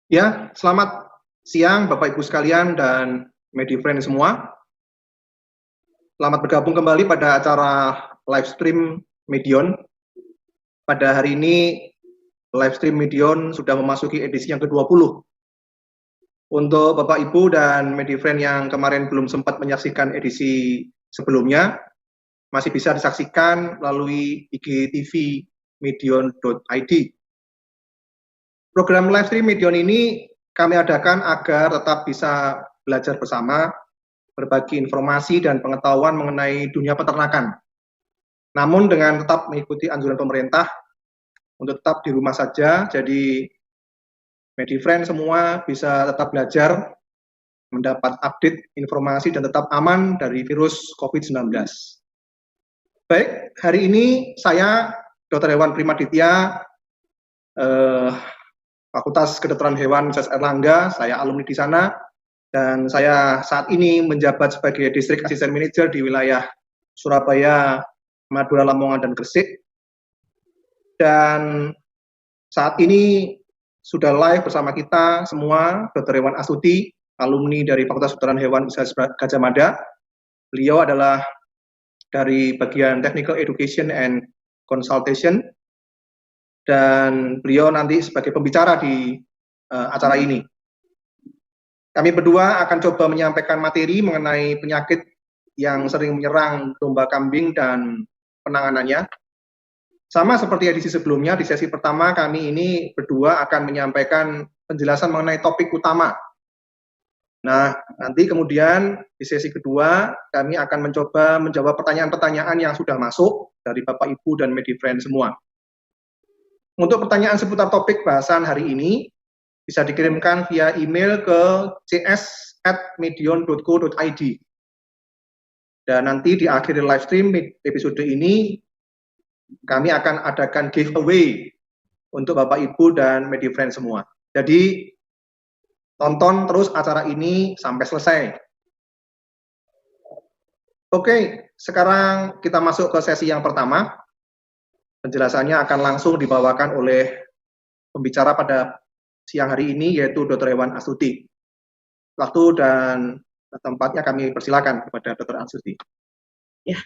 Ya, selamat siang Bapak Ibu sekalian dan Medifriend semua. Selamat bergabung kembali pada acara live stream Medion. Pada hari ini live stream Medion sudah memasuki edisi yang ke-20. Untuk Bapak Ibu dan Medifriend yang kemarin belum sempat menyaksikan edisi sebelumnya, masih bisa disaksikan melalui IGTV medion.id. Program live stream Medion ini kami adakan agar tetap bisa belajar bersama, berbagi informasi dan pengetahuan mengenai dunia peternakan. Namun dengan tetap mengikuti anjuran pemerintah untuk tetap di rumah saja, jadi Medifriend semua bisa tetap belajar, mendapat update informasi dan tetap aman dari virus COVID-19. Baik, hari ini saya Dr. Hewan Primaditya, Fakultas Kedokteran Hewan Universitas Erlangga, saya alumni di sana, dan saya saat ini menjabat sebagai Distrik Assistant Manager di wilayah Surabaya, Madura, Lamongan, dan Gresik. Dan saat ini sudah live bersama kita semua, Dr. Hewan Astuti, alumni dari Fakultas Kedokteran Hewan Universitas Gadjah Mada. Beliau adalah dari bagian Technical Education and Consultation, dan beliau nanti sebagai pembicara di acara ini. Kami berdua akan coba menyampaikan materi mengenai penyakit yang sering menyerang domba kambing dan penanganannya. Sama seperti edisi sebelumnya, di sesi pertama kami ini berdua akan menyampaikan penjelasan mengenai topik utama. Nah, nanti kemudian di sesi kedua kami akan mencoba menjawab pertanyaan-pertanyaan yang sudah masuk dari Bapak Ibu dan Medifriend semua. Untuk pertanyaan seputar topik bahasan hari ini bisa dikirimkan via email ke cs@medion.co.id. Dan nanti di akhir live stream episode ini kami akan adakan giveaway untuk Bapak Ibu dan Medifriend semua. Jadi tonton terus acara ini sampai selesai. Oke, sekarang kita masuk ke sesi yang pertama. Penjelasannya akan langsung dibawakan oleh pembicara pada siang hari ini, yaitu Dr. Hewan Astuti. Waktu dan tempatnya kami persilakan kepada Dr. Astuti. Ya,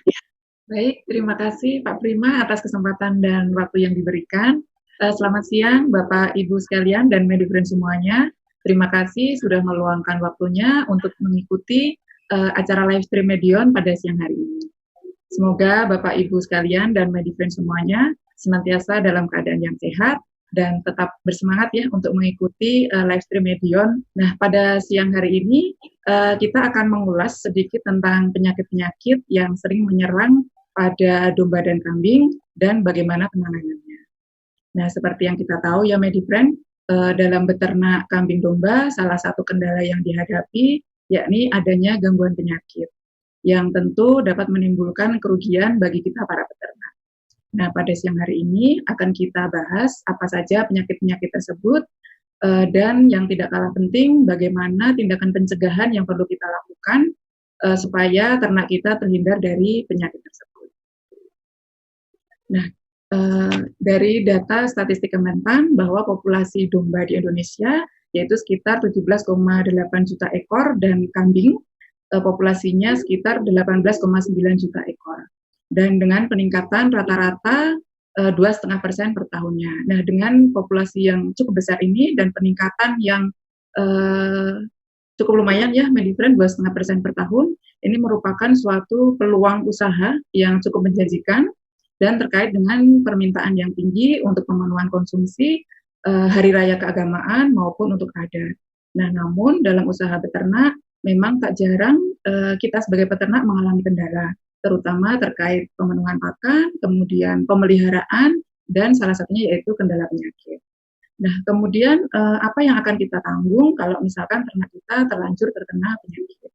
baik. Terima kasih Pak Prima atas kesempatan dan waktu yang diberikan. Selamat siang Bapak Ibu sekalian dan Medifriend semuanya. Terima kasih sudah meluangkan waktunya untuk mengikuti acara live stream Medion pada siang hari ini. Semoga Bapak Ibu sekalian dan Medifriend semuanya senantiasa dalam keadaan yang sehat dan tetap bersemangat ya untuk mengikuti live stream Medion. Nah, pada siang hari ini kita akan mengulas sedikit tentang penyakit-penyakit yang sering menyerang pada domba dan kambing dan bagaimana penanganannya. Nah, seperti yang kita tahu ya Medifriend, dalam beternak kambing domba salah satu kendala yang dihadapi yakni adanya gangguan penyakit yang tentu dapat menimbulkan kerugian bagi kita para peternak. Nah, pada siang hari ini akan kita bahas apa saja penyakit-penyakit tersebut dan yang tidak kalah penting bagaimana tindakan pencegahan yang perlu kita lakukan supaya ternak kita terhindar dari penyakit tersebut. Nah, dari data statistik Kemenpan bahwa populasi domba di Indonesia yaitu sekitar 17,8 juta ekor dan kambing populasinya sekitar 18,9 juta ekor. Dan dengan peningkatan rata-rata 2,5% per tahunnya. Nah, dengan populasi yang cukup besar ini dan peningkatan yang cukup lumayan ya, Medifriend 2,5% per tahun, ini merupakan suatu peluang usaha yang cukup menjanjikan dan terkait dengan permintaan yang tinggi untuk pemenuhan konsumsi hari raya keagamaan maupun untuk adat. Nah, namun dalam usaha beternak memang tak jarang kita sebagai peternak mengalami kendala, terutama terkait pemenuhan pakan, kemudian pemeliharaan, dan salah satunya yaitu kendala penyakit. Nah, kemudian apa yang akan kita tanggung kalau misalkan ternak kita terlanjur terkena penyakit?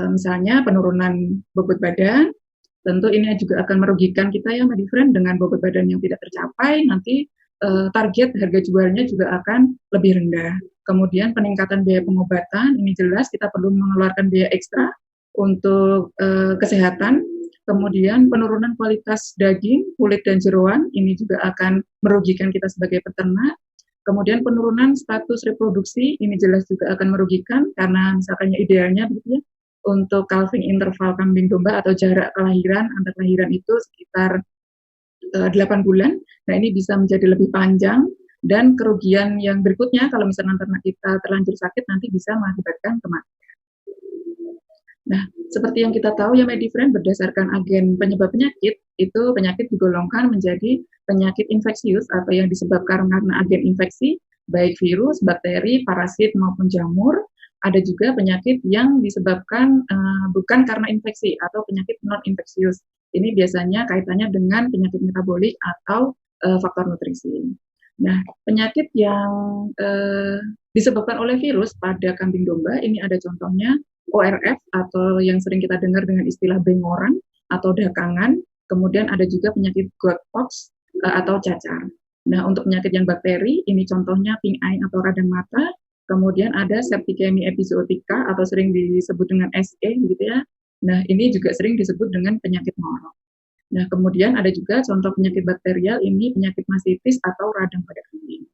Misalnya penurunan bobot badan, tentu ini juga akan merugikan kita ya Medifriend dengan bobot badan yang tidak tercapai, nanti target harga jualnya juga akan lebih rendah. Kemudian peningkatan biaya pengobatan, ini jelas kita perlu mengeluarkan biaya ekstra untuk kesehatan. Kemudian penurunan kualitas daging, kulit dan jeroan, ini juga akan merugikan kita sebagai peternak. Kemudian penurunan status reproduksi, ini jelas juga akan merugikan, karena misalkan idealnya begitu ya, untuk calving interval kambing domba atau jarak kelahiran, antar kelahiran itu sekitar 8 bulan. Nah, ini bisa menjadi lebih panjang, dan kerugian yang berikutnya kalau misalnya ternak kita terlanjur sakit nanti bisa mengakibatkan kematian. Nah, seperti yang kita tahu ya Medifriend, berdasarkan agen penyebab penyakit, itu penyakit digolongkan menjadi penyakit infeksius atau yang disebabkan karena agen infeksi, baik virus, bakteri, parasit maupun jamur. Ada juga penyakit yang disebabkan bukan karena infeksi atau penyakit non-infeksius. Ini biasanya kaitannya dengan penyakit metabolik atau faktor nutrisi. Nah, penyakit yang disebabkan oleh virus pada kambing domba, ini ada contohnya ORF atau yang sering kita dengar dengan istilah bengoran atau dakangan. Kemudian ada juga penyakit gout pox atau cacar. Nah, untuk penyakit yang bakteri, ini contohnya pink eye atau radang mata. Kemudian ada septicemia epizootica atau sering disebut dengan SE gitu ya. Nah, ini juga sering disebut dengan penyakit ngorok. Nah, kemudian ada juga contoh penyakit bakterial, ini penyakit mastitis atau radang pada kambing.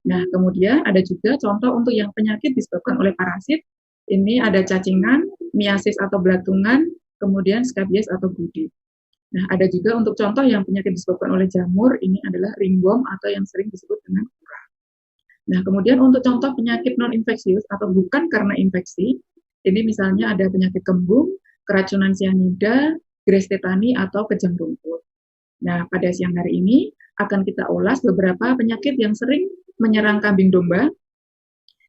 Nah, kemudian ada juga contoh untuk yang penyakit disebabkan oleh parasit. Ini ada cacingan, miasis atau belatungan, kemudian skabies atau budi. Nah, ada juga untuk contoh yang penyakit disebabkan oleh jamur, ini adalah ringworm atau yang sering disebut dengan kurang. Nah, kemudian untuk contoh penyakit non-infeksius atau bukan karena infeksi, ini misalnya ada penyakit kembung, keracunan cyanida, grass tetani, atau kejang rumput. Nah, pada siang hari ini akan kita ulas beberapa penyakit yang sering menyerang kambing domba.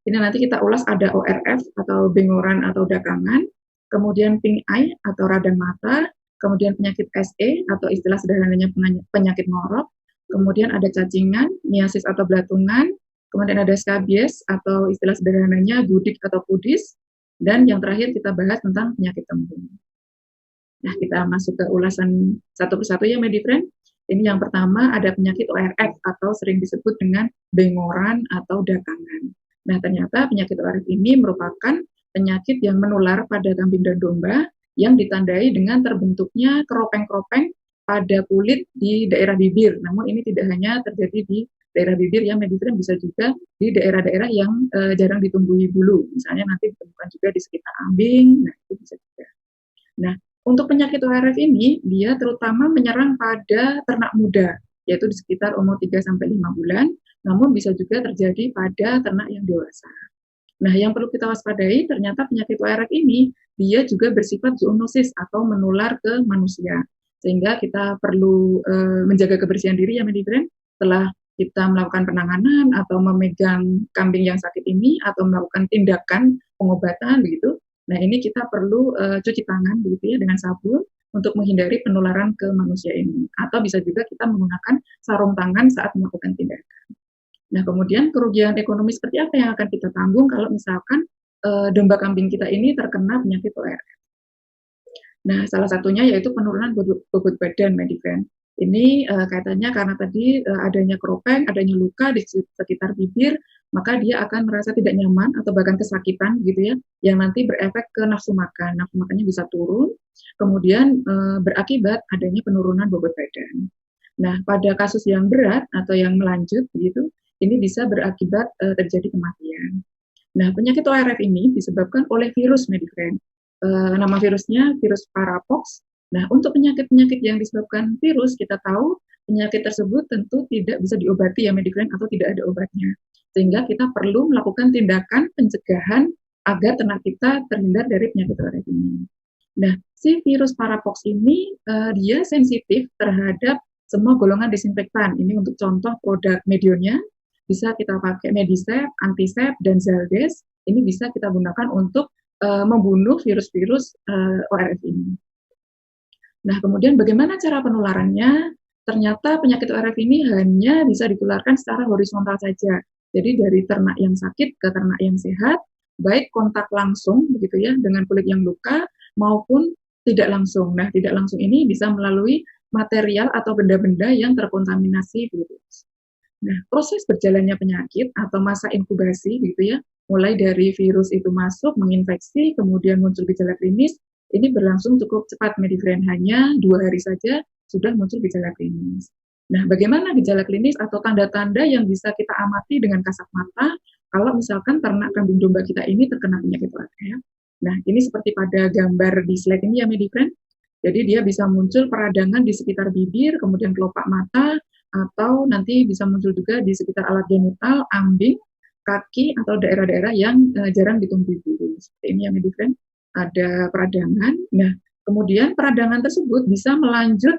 Ini nanti kita ulas ada ORF atau bengoran atau dakangan, kemudian pink eye atau radang mata, kemudian penyakit SE atau istilah sederhananya penyakit ngorok, kemudian ada cacingan, miasis atau belatungan, kemudian ada skabies atau istilah sederhananya budik atau pudis, dan yang terakhir kita bahas tentang penyakit kembung. Nah, kita masuk ke ulasan satu persatu ya Medifriend. Ini yang pertama ada penyakit ORF atau sering disebut dengan bengoran atau dakangan. Nah, ternyata penyakit ORF ini merupakan penyakit yang menular pada kambing dan domba yang ditandai dengan terbentuknya keropeng-keropeng pada kulit di daerah bibir. Namun ini tidak hanya terjadi di daerah bibir ya Medifriend, bisa juga di daerah-daerah yang jarang ditumbuhi bulu. Misalnya nanti ditemukan juga di sekitar ambing, nah itu bisa juga. Nah, untuk penyakit ORF ini, dia terutama menyerang pada ternak muda, yaitu di sekitar umur 3-5 bulan, namun bisa juga terjadi pada ternak yang dewasa. Nah, yang perlu kita waspadai, ternyata penyakit ORF ini, dia juga bersifat zoonosis atau menular ke manusia. Sehingga kita perlu menjaga kebersihan diri ya Medifriend, setelah kita melakukan penanganan atau memegang kambing yang sakit ini, atau melakukan tindakan pengobatan begitu. Nah, ini kita perlu cuci tangan begitu ya dengan sabun untuk menghindari penularan ke manusia ini. Atau bisa juga kita menggunakan sarung tangan saat melakukan tindakan. Nah, kemudian kerugian ekonomi seperti apa yang akan kita tanggung kalau misalkan domba kambing kita ini terkena penyakit ORF. Nah, salah satunya yaitu penurunan bobot badan Medifriend. Ini kaitannya karena tadi adanya keropeng, adanya luka di sekitar bibir, maka dia akan merasa tidak nyaman atau bahkan kesakitan gitu ya, yang nanti berefek ke nafsu makan. Nafsu makannya bisa turun, kemudian berakibat adanya penurunan bobot badan. Nah, pada kasus yang berat atau yang melanjut begitu, ini bisa berakibat terjadi kematian. Nah, penyakit ORF ini disebabkan oleh virus Medifriend. Nama virusnya virus parapox. Nah, untuk penyakit-penyakit yang disebabkan virus, kita tahu penyakit tersebut tentu tidak bisa diobati ya Medifriend atau tidak ada obatnya. Sehingga kita perlu melakukan tindakan pencegahan agar ternak kita terhindar dari penyakit ORF ini. Nah, si virus parapox ini dia sensitif terhadap semua golongan disinfektan. Ini untuk contoh produk Medionia, bisa kita pakai Medisep, Antisep, dan Zaldes. Ini bisa kita gunakan untuk membunuh virus-virus ORF ini. Nah, kemudian bagaimana cara penularannya? Ternyata penyakit ORF ini hanya bisa ditularkan secara horizontal saja. Jadi dari ternak yang sakit ke ternak yang sehat, baik kontak langsung begitu ya dengan kulit yang luka maupun tidak langsung. Nah, tidak langsung ini bisa melalui material atau benda-benda yang terkontaminasi virus. Nah, proses berjalannya penyakit atau masa inkubasi gitu ya, mulai dari virus itu masuk, menginfeksi, kemudian muncul gejala klinis, ini berlangsung cukup cepat Medifriend, hanya 2 hari saja sudah muncul gejala klinis. Nah, bagaimana gejala klinis atau tanda-tanda yang bisa kita amati dengan kasat mata kalau misalkan ternak kambing domba kita ini terkena penyakit ORF? Nah, ini seperti pada gambar di slide ini ya, Medifriend. Jadi dia bisa muncul peradangan di sekitar bibir, kemudian kelopak mata, atau nanti bisa muncul juga di sekitar alat genital, ambing, kaki, atau daerah-daerah yang jarang ditumbuhi bulu. Seperti ini ya, Medifriend. Ada peradangan. Nah, kemudian peradangan tersebut bisa melanjut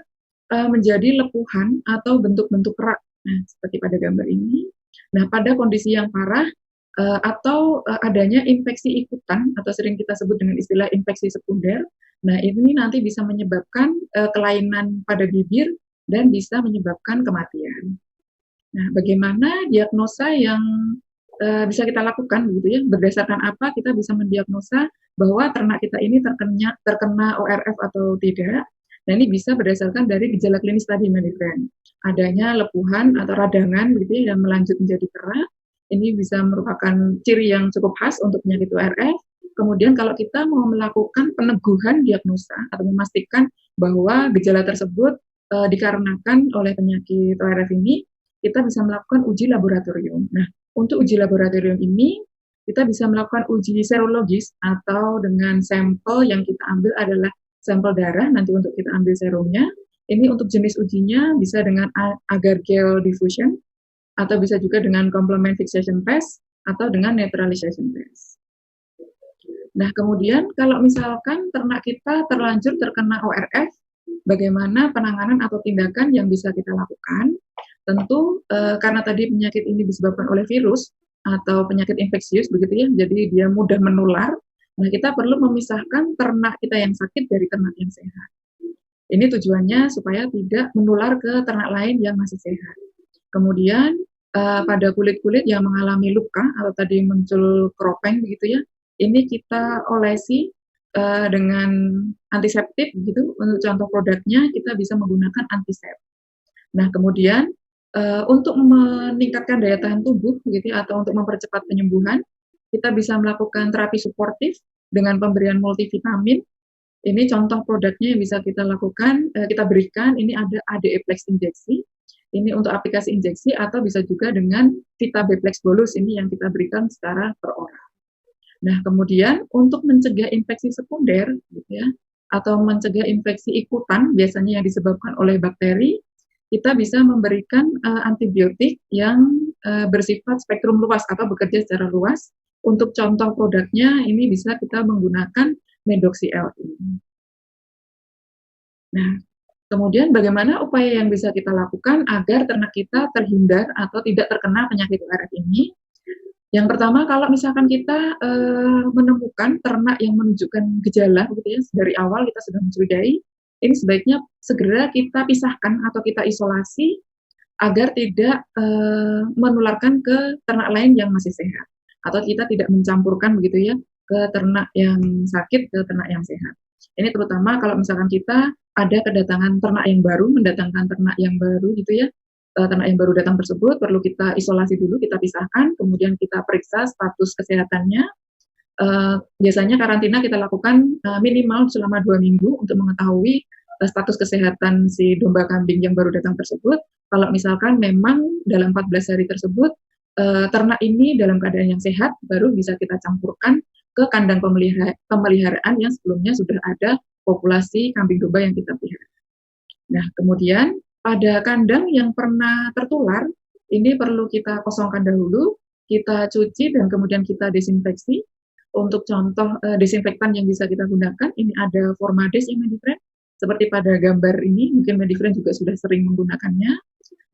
menjadi lepuhan atau bentuk-bentuk kerak. Nah, seperti pada gambar ini. Nah, pada kondisi yang parah atau adanya infeksi ikutan atau sering kita sebut dengan istilah infeksi sekunder. Nah, ini nanti bisa menyebabkan kelainan pada bibir dan bisa menyebabkan kematian. Nah, bagaimana diagnosa yang bisa kita lakukan begitu ya? Berdasarkan apa kita bisa mendiagnosa bahwa ternak kita ini terkena ORF atau tidak? Nah, ini bisa berdasarkan dari gejala klinis tadi, Medifriend. Adanya lepuhan atau radangan gitu ya, yang melanjut menjadi kerak. Ini bisa merupakan ciri yang cukup khas untuk penyakit ORF. Kemudian kalau kita mau melakukan peneguhan diagnosa atau memastikan bahwa gejala tersebut dikarenakan oleh penyakit ORF ini, kita bisa melakukan uji laboratorium. Nah, untuk uji laboratorium ini, kita bisa melakukan uji serologis atau dengan sampel yang kita ambil adalah sampel darah, nanti untuk kita ambil serumnya. Ini untuk jenis ujinya bisa dengan agar gel diffusion, atau bisa juga dengan complement fixation test, atau dengan neutralization test. Nah, kemudian kalau misalkan ternak kita terlanjur terkena ORF, bagaimana penanganan atau tindakan yang bisa kita lakukan? Tentu karena tadi penyakit ini disebabkan oleh virus atau penyakit infeksius begitu ya, jadi dia mudah menular. Nah, kita perlu memisahkan ternak kita yang sakit dari ternak yang sehat. Ini tujuannya supaya tidak menular ke ternak lain yang masih sehat. Kemudian pada kulit-kulit yang mengalami luka atau tadi muncul kropeng begitu ya, ini kita olesi dengan antiseptik gitu. Untuk contoh produknya kita bisa menggunakan antisep. Nah, kemudian untuk meningkatkan daya tahan tubuh gitu ya, atau untuk mempercepat penyembuhan, kita bisa melakukan terapi suportif dengan pemberian multivitamin. Ini contoh produknya yang bisa kita lakukan, kita berikan. Ini ada ADE-Plex injeksi. Ini untuk aplikasi injeksi atau bisa juga dengan Vita-B-Plex bolus ini yang kita berikan secara per oral. Nah, kemudian untuk mencegah infeksi sekunder, gitu ya, atau mencegah infeksi ikutan, biasanya yang disebabkan oleh bakteri, kita bisa memberikan antibiotik yang bersifat spektrum luas atau bekerja secara luas. Untuk contoh produknya, ini bisa kita menggunakan Medoxyl. Nah, kemudian bagaimana upaya yang bisa kita lakukan agar ternak kita terhindar atau tidak terkena penyakit ORF ini? Yang pertama, kalau misalkan kita menemukan ternak yang menunjukkan gejala, gitu ya, dari awal kita sudah mencurigai, ini sebaiknya segera kita pisahkan atau kita isolasi agar tidak menularkan ke ternak lain yang masih sehat, atau kita tidak mencampurkan begitu ya ke ternak yang sakit ke ternak yang sehat. Ini terutama kalau misalkan kita ada kedatangan ternak yang baru, mendatangkan ternak yang baru gitu ya, ternak yang baru datang tersebut perlu kita isolasi dulu, kita pisahkan, kemudian kita periksa status kesehatannya. Biasanya karantina kita lakukan minimal selama 2 minggu untuk mengetahui status kesehatan si domba kambing yang baru datang tersebut. Kalau misalkan memang dalam 14 hari tersebut ternak ini dalam keadaan yang sehat, baru bisa kita campurkan ke kandang pemeliharaan yang sebelumnya sudah ada populasi kambing domba yang kita pelihara. Nah, kemudian pada kandang yang pernah tertular, ini perlu kita kosongkan dahulu, kita cuci dan kemudian kita desinfeksi. Untuk contoh desinfektan yang bisa kita gunakan, ini ada Formades yang Medifriend, seperti pada gambar ini, mungkin Medifriend juga sudah sering menggunakannya.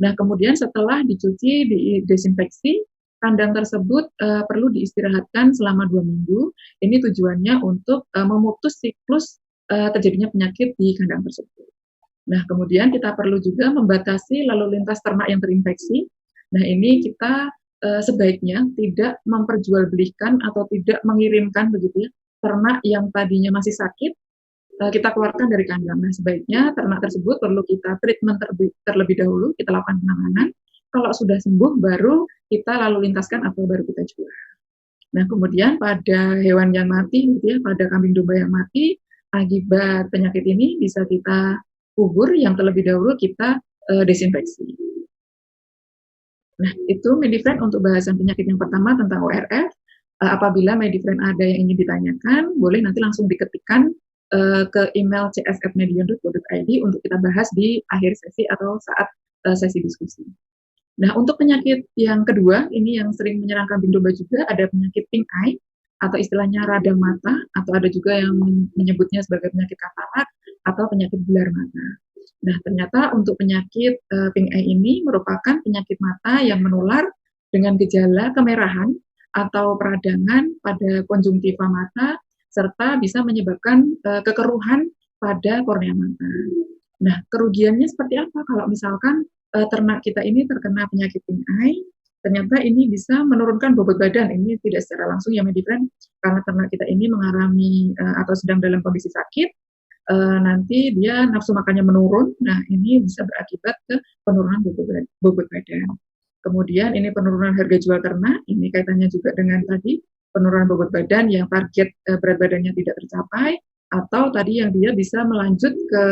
Nah, kemudian setelah dicuci, didesinfeksi, kandang tersebut perlu diistirahatkan selama 2 minggu. Ini tujuannya untuk memutus siklus terjadinya penyakit di kandang tersebut. Nah, kemudian kita perlu juga membatasi lalu lintas ternak yang terinfeksi. Nah, ini kita sebaiknya tidak memperjualbelikan atau tidak mengirimkan begitu ya ternak yang tadinya masih sakit, kita keluarkan dari kandang. Nah, sebaiknya ternak tersebut perlu kita treatment terlebih dahulu, kita lakukan penanganan. Kalau sudah sembuh, baru kita lalu lintaskan atau baru kita jual. Nah, kemudian pada hewan yang mati, gitu ya, pada kambing domba yang mati, akibat penyakit ini bisa kita kubur, yang terlebih dahulu kita desinfeksi. Nah, itu Medifriend untuk bahasan penyakit yang pertama tentang ORF. Apabila Medifriend ada yang ingin ditanyakan, boleh nanti langsung diketikkan ke email cs@medion.co.id untuk kita bahas di akhir sesi atau saat sesi diskusi. Nah, untuk penyakit yang kedua, ini yang sering menyerang kambing domba juga, ada penyakit pink eye, atau istilahnya radang mata, atau ada juga yang menyebutnya sebagai penyakit katarak, atau penyakit bular mata. Nah, ternyata untuk penyakit pink eye ini merupakan penyakit mata yang menular dengan gejala kemerahan atau peradangan pada konjungtiva mata, serta bisa menyebabkan kekeruhan pada kornea mata. Nah, kerugiannya seperti apa kalau misalkan ternak kita ini terkena penyakit pink eye? Ternyata ini bisa menurunkan bobot badan. Ini tidak secara langsung ya Medifriend, karena ternak kita ini mengalami atau sedang dalam kondisi sakit, nanti dia nafsu makannya menurun. Nah, ini bisa berakibat ke penurunan bobot badan. Kemudian ini penurunan harga jual ternak, ini kaitannya juga dengan tadi penurunan bobot badan yang target berat badannya tidak tercapai, atau tadi yang dia bisa melanjut ke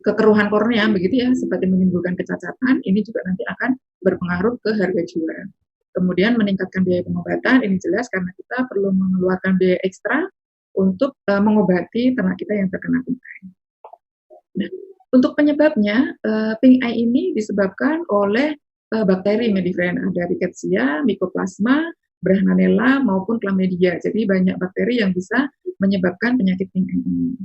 kekeruhan kornea begitu ya, seperti menimbulkan kecacatan. Ini juga nanti akan berpengaruh ke harga jual. Kemudian meningkatkan biaya pengobatan, ini jelas karena kita perlu mengeluarkan biaya ekstra untuk mengobati ternak kita yang terkena pink eye. Nah, untuk penyebabnya, pink eye ini disebabkan oleh bakteri Medifriend, ada Rickettsia, Mycoplasma, Brachnanella maupun Chlamydia. Jadi banyak bakteri yang bisa menyebabkan penyakit pink eye ini.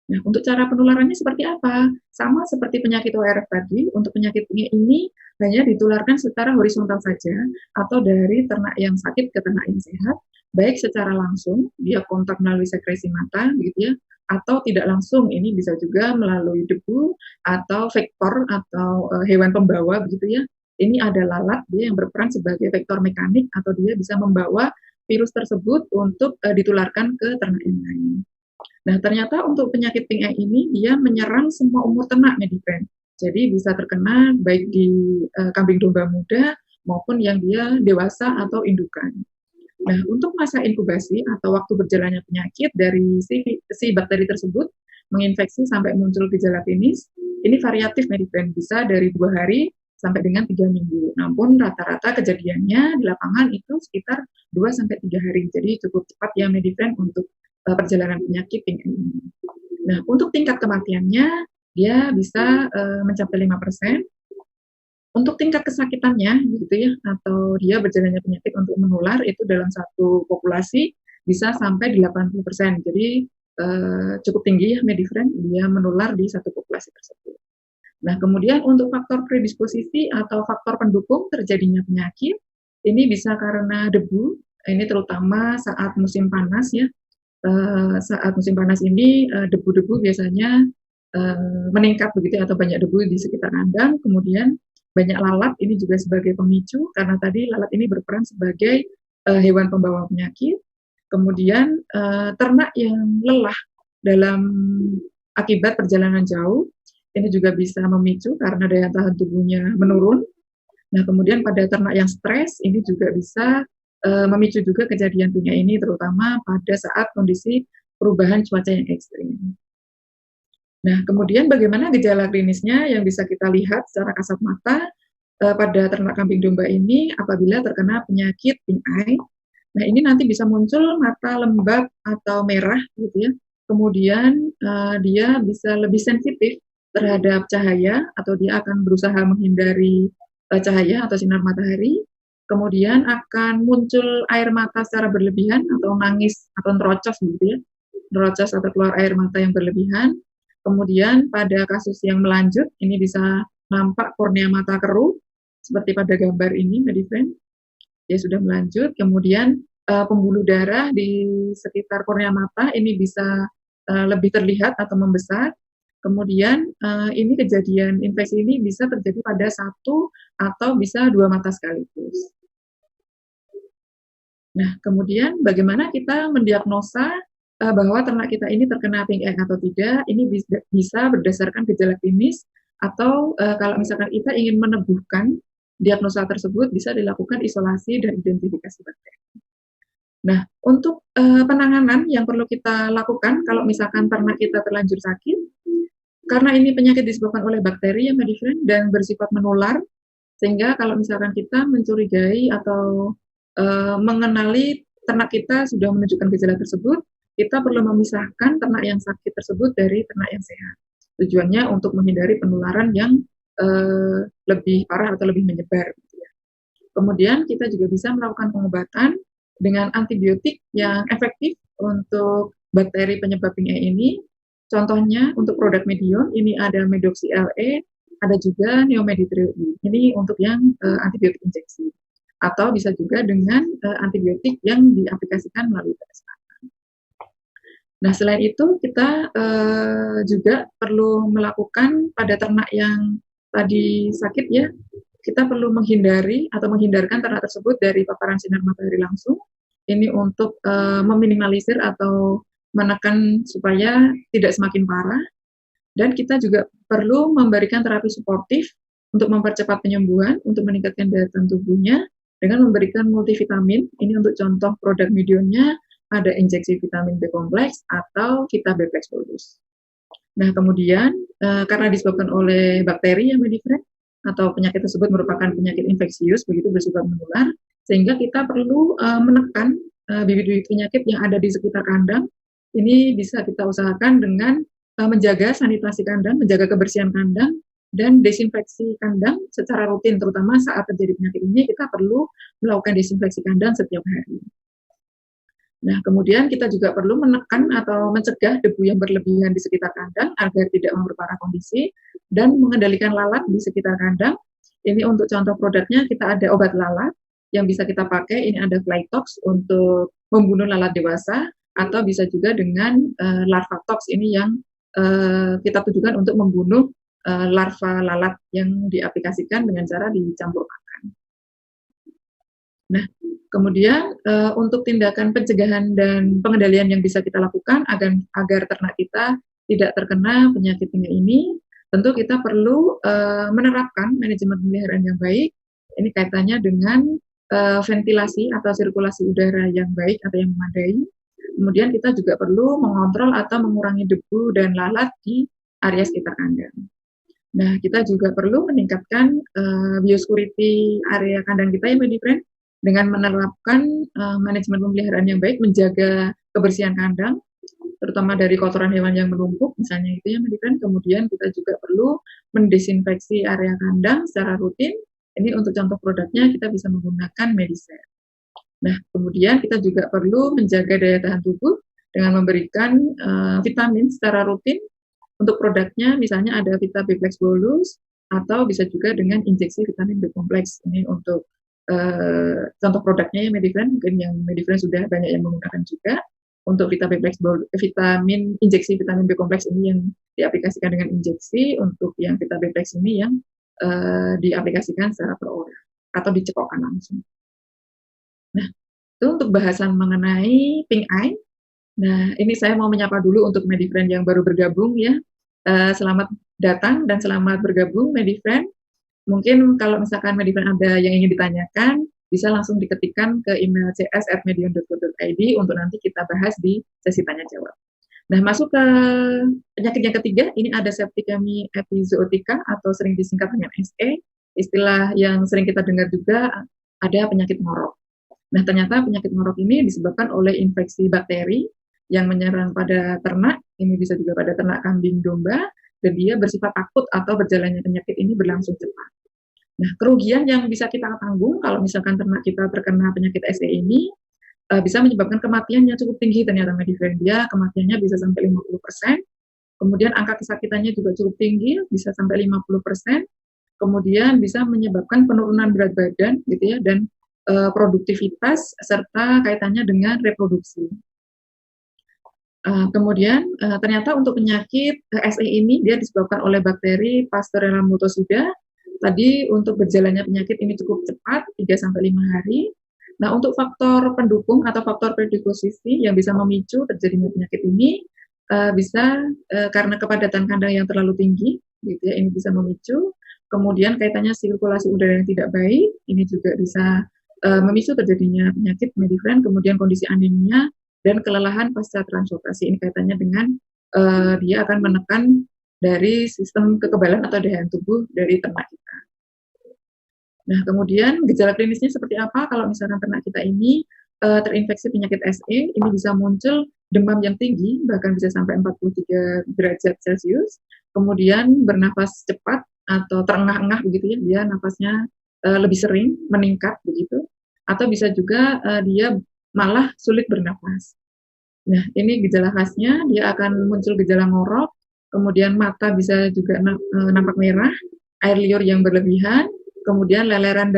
Nah, untuk cara penularannya seperti apa? Sama seperti penyakit ORF tadi, untuk penyakit ini hanya ditularkan secara horizontal saja, atau dari ternak yang sakit ke ternak yang sehat, baik secara langsung, dia kontak melalui sekresi mata, gitu ya, atau tidak langsung, ini bisa juga melalui debu, atau vektor, atau hewan pembawa, begitu ya. Ini ada lalat, dia yang berperan sebagai vektor mekanik, atau dia bisa membawa virus tersebut untuk ditularkan ke ternak yang lain. Nah, ternyata untuk penyakit pink eye ini dia menyerang semua umur ternak Medifriend. Jadi bisa terkena baik di kambing domba muda maupun yang dia dewasa atau indukan. Nah, untuk masa inkubasi atau waktu berjalannya penyakit dari si bakteri tersebut menginfeksi sampai muncul gejala klinis, ini variatif Medifriend, bisa dari 2 hari sampai dengan 3 minggu. Namun rata-rata kejadiannya di lapangan itu sekitar 2-3 hari. Jadi cukup cepat ya Medifriend untuk perjalanan penyakit pink eye ini. Nah, untuk tingkat kematiannya, dia bisa mencapai 5%. Untuk tingkat kesakitannya, gitu ya, atau dia berjalannya penyakit untuk menular, itu dalam satu populasi bisa sampai 80%. Jadi cukup tinggi ya Medifriend, dia menular di satu populasi tersebut. Nah, kemudian untuk faktor predisposisi atau faktor pendukung terjadinya penyakit, ini bisa karena debu, ini terutama saat musim panas ya. Saat musim panas ini debu-debu biasanya meningkat begitu atau banyak debu di sekitar kandang. Kemudian banyak lalat, ini juga sebagai pemicu karena tadi lalat ini berperan sebagai hewan pembawa penyakit. Kemudian ternak yang lelah dalam akibat perjalanan jauh, ini juga bisa memicu karena daya tahan tubuhnya menurun. Nah, kemudian pada ternak yang stres, ini juga bisa memicu juga kejadian pink eye ini, terutama pada saat kondisi perubahan cuaca yang ekstrim. Nah, kemudian bagaimana gejala klinisnya yang bisa kita lihat secara kasat mata pada ternak kambing domba ini apabila terkena penyakit pink eye. Nah, ini nanti bisa muncul mata lembab atau merah, gitu ya. Kemudian dia bisa lebih sensitif terhadap cahaya, atau dia akan berusaha menghindari cahaya atau sinar matahari. Kemudian akan muncul air mata secara berlebihan atau nangis atau nerocos gitu ya, nerocos atau keluar air mata yang berlebihan. Kemudian pada kasus yang melanjut ini bisa nampak kornea mata keruh seperti pada gambar ini Medifriend, dia sudah melanjut. Kemudian pembuluh darah di sekitar kornea mata ini bisa lebih terlihat atau membesar. Kemudian ini kejadian infeksi ini bisa terjadi pada 1 atau bisa 2 mata sekaligus. Nah, kemudian bagaimana kita mendiagnosa bahwa ternak kita ini terkena pink eye atau tidak? Ini bisa berdasarkan gejala klinis, atau kalau misalkan kita ingin meneguhkan diagnosa tersebut, bisa dilakukan isolasi dan identifikasi bakteri. Nah, untuk penanganan yang perlu kita lakukan kalau misalkan ternak kita terlanjur sakit, Karena ini penyakit disebabkan oleh bakteri ya, Medifriend, dan bersifat menular, sehingga kalau misalkan kita mencurigai atau mengenali ternak kita sudah menunjukkan gejala tersebut, kita perlu memisahkan ternak yang sakit tersebut dari ternak yang sehat. Tujuannya untuk menghindari penularan yang lebih parah atau lebih menyebar. Kemudian kita juga bisa melakukan pengobatan dengan antibiotik yang efektif untuk bakteri penyebab PING-E ini. Contohnya untuk produk Medion, ini ada Medoxy LE, ada juga Neomeditril E. Ini untuk yang antibiotik injeksi. Atau bisa juga dengan antibiotik yang diaplikasikan melalui tetes mata. Nah, selain itu kita juga perlu melakukan pada ternak yang tadi sakit ya, kita perlu menghindari atau menghindarkan ternak tersebut dari paparan sinar matahari langsung. Ini untuk meminimalisir atau menekan supaya tidak semakin parah. Dan kita juga perlu memberikan terapi suportif untuk mempercepat penyembuhan, untuk meningkatkan daya tahan tubuhnya, dengan memberikan multivitamin. Ini untuk contoh produk Medionnya, ada injeksi vitamin B kompleks atau Vita B Flex Bolus. Nah, kemudian karena disebabkan oleh bakteri yang Medifriend, atau penyakit tersebut merupakan penyakit infeksius, begitu bersifat menular, sehingga kita perlu menekan bibit-bibit penyakit yang ada di sekitar kandang. Ini bisa kita usahakan dengan menjaga sanitasi kandang, menjaga kebersihan kandang, dan desinfeksi kandang secara rutin, terutama saat terjadi penyakit ini, kita perlu melakukan desinfeksi kandang setiap hari. Nah, kemudian kita juga perlu menekan atau mencegah debu yang berlebihan di sekitar kandang agar tidak memperparah kondisi, dan mengendalikan lalat di sekitar kandang. Ini untuk contoh produknya, kita ada obat lalat yang bisa kita pakai. Ini ada Flytox untuk membunuh lalat dewasa, atau bisa juga dengan Larvatox, ini yang kita tujukan untuk membunuh larva lalat yang diaplikasikan dengan cara dicampur makan. Nah, kemudian untuk tindakan pencegahan dan pengendalian yang bisa kita lakukan agar ternak kita tidak terkena penyakit PING-E ini, tentu kita perlu menerapkan manajemen pemeliharaan yang baik. Ini kaitannya dengan ventilasi atau sirkulasi udara yang baik atau yang memadai. Kemudian kita juga perlu mengontrol atau mengurangi debu dan lalat di area sekitar kandang. Nah, kita juga perlu meningkatkan biosecurity area kandang kita ya, Medifriend, dengan menerapkan manajemen pemeliharaan yang baik, menjaga kebersihan kandang, terutama dari kotoran hewan yang menumpuk, misalnya itu ya, Medifriend. Kemudian kita juga perlu mendesinfeksi area kandang secara rutin. Ini untuk contoh produknya kita bisa menggunakan Medicare. Nah, kemudian kita juga perlu menjaga daya tahan tubuh dengan memberikan vitamin secara rutin. Untuk produknya misalnya ada Vita B Flex Bolus, atau bisa juga dengan injeksi vitamin B kompleks. Ini untuk contoh produknya ya, Medifriend. Mungkin yang Medifriend sudah banyak yang menggunakan juga. Untuk Vita B Flex Bolus, injeksi vitamin B kompleks ini yang diaplikasikan dengan injeksi. Untuk yang Vita B Flex ini yang diaplikasikan secara per orang atau dicekokkan langsung. Nah, itu untuk bahasan mengenai PING-I. Nah, ini saya mau menyapa dulu untuk Medifriend yang baru bergabung ya. Selamat datang dan selamat bergabung, Medifriend. Mungkin kalau misalkan Medifriend ada yang ingin ditanyakan, bisa langsung diketikkan ke email cs@medion.co.id untuk nanti kita bahas di sesi tanya-jawab. Nah, masuk ke penyakit yang ketiga, ini ada Septicemia epizootica atau sering disingkat dengan SE. Istilah yang sering kita dengar juga ada penyakit ngorok. Nah, ternyata penyakit ngorok ini disebabkan oleh infeksi bakteri yang menyerang pada ternak. Ini bisa juga pada ternak kambing domba, dan dia bersifat akut atau berjalannya penyakit ini berlangsung cepat. Nah, kerugian yang bisa kita tanggung kalau misalkan ternak kita terkena penyakit SE ini bisa menyebabkan kematian yang cukup tinggi ternyata, Medifriend. Dia kematiannya bisa sampai 50%. Kemudian angka kesakitannya juga cukup tinggi, bisa sampai 50%. Kemudian bisa menyebabkan penurunan berat badan gitu ya, dan produktivitas serta kaitannya dengan reproduksi. Kemudian ternyata untuk penyakit SE ini dia disebabkan oleh bakteri Pasteurella motosuda. Tadi untuk berjalannya penyakit ini cukup cepat, 3-5 hari. Nah, untuk faktor pendukung atau faktor predisposisi yang bisa memicu terjadinya penyakit ini bisa karena kepadatan kandang yang terlalu tinggi, gitu ya, ini bisa memicu. Kemudian kaitannya sirkulasi udara yang tidak baik, ini juga bisa memicu terjadinya penyakit, Medifriend. Kemudian kondisi anemia dan kelelahan pasca transportasi, ini kaitannya dengan dia akan menekan dari sistem kekebalan atau daya tubuh dari ternak kita. Nah, kemudian gejala klinisnya seperti apa kalau misalkan ternak kita ini terinfeksi penyakit SE, ini bisa muncul demam yang tinggi, bahkan bisa sampai 43 derajat Celcius, kemudian bernafas cepat atau terengah-engah begitu ya, dia nafasnya lebih sering meningkat begitu, atau bisa juga dia malah sulit bernafas. Nah, ini gejala khasnya, dia akan muncul gejala ngorok, kemudian mata bisa juga nampak merah, air liur yang berlebihan, kemudian leleran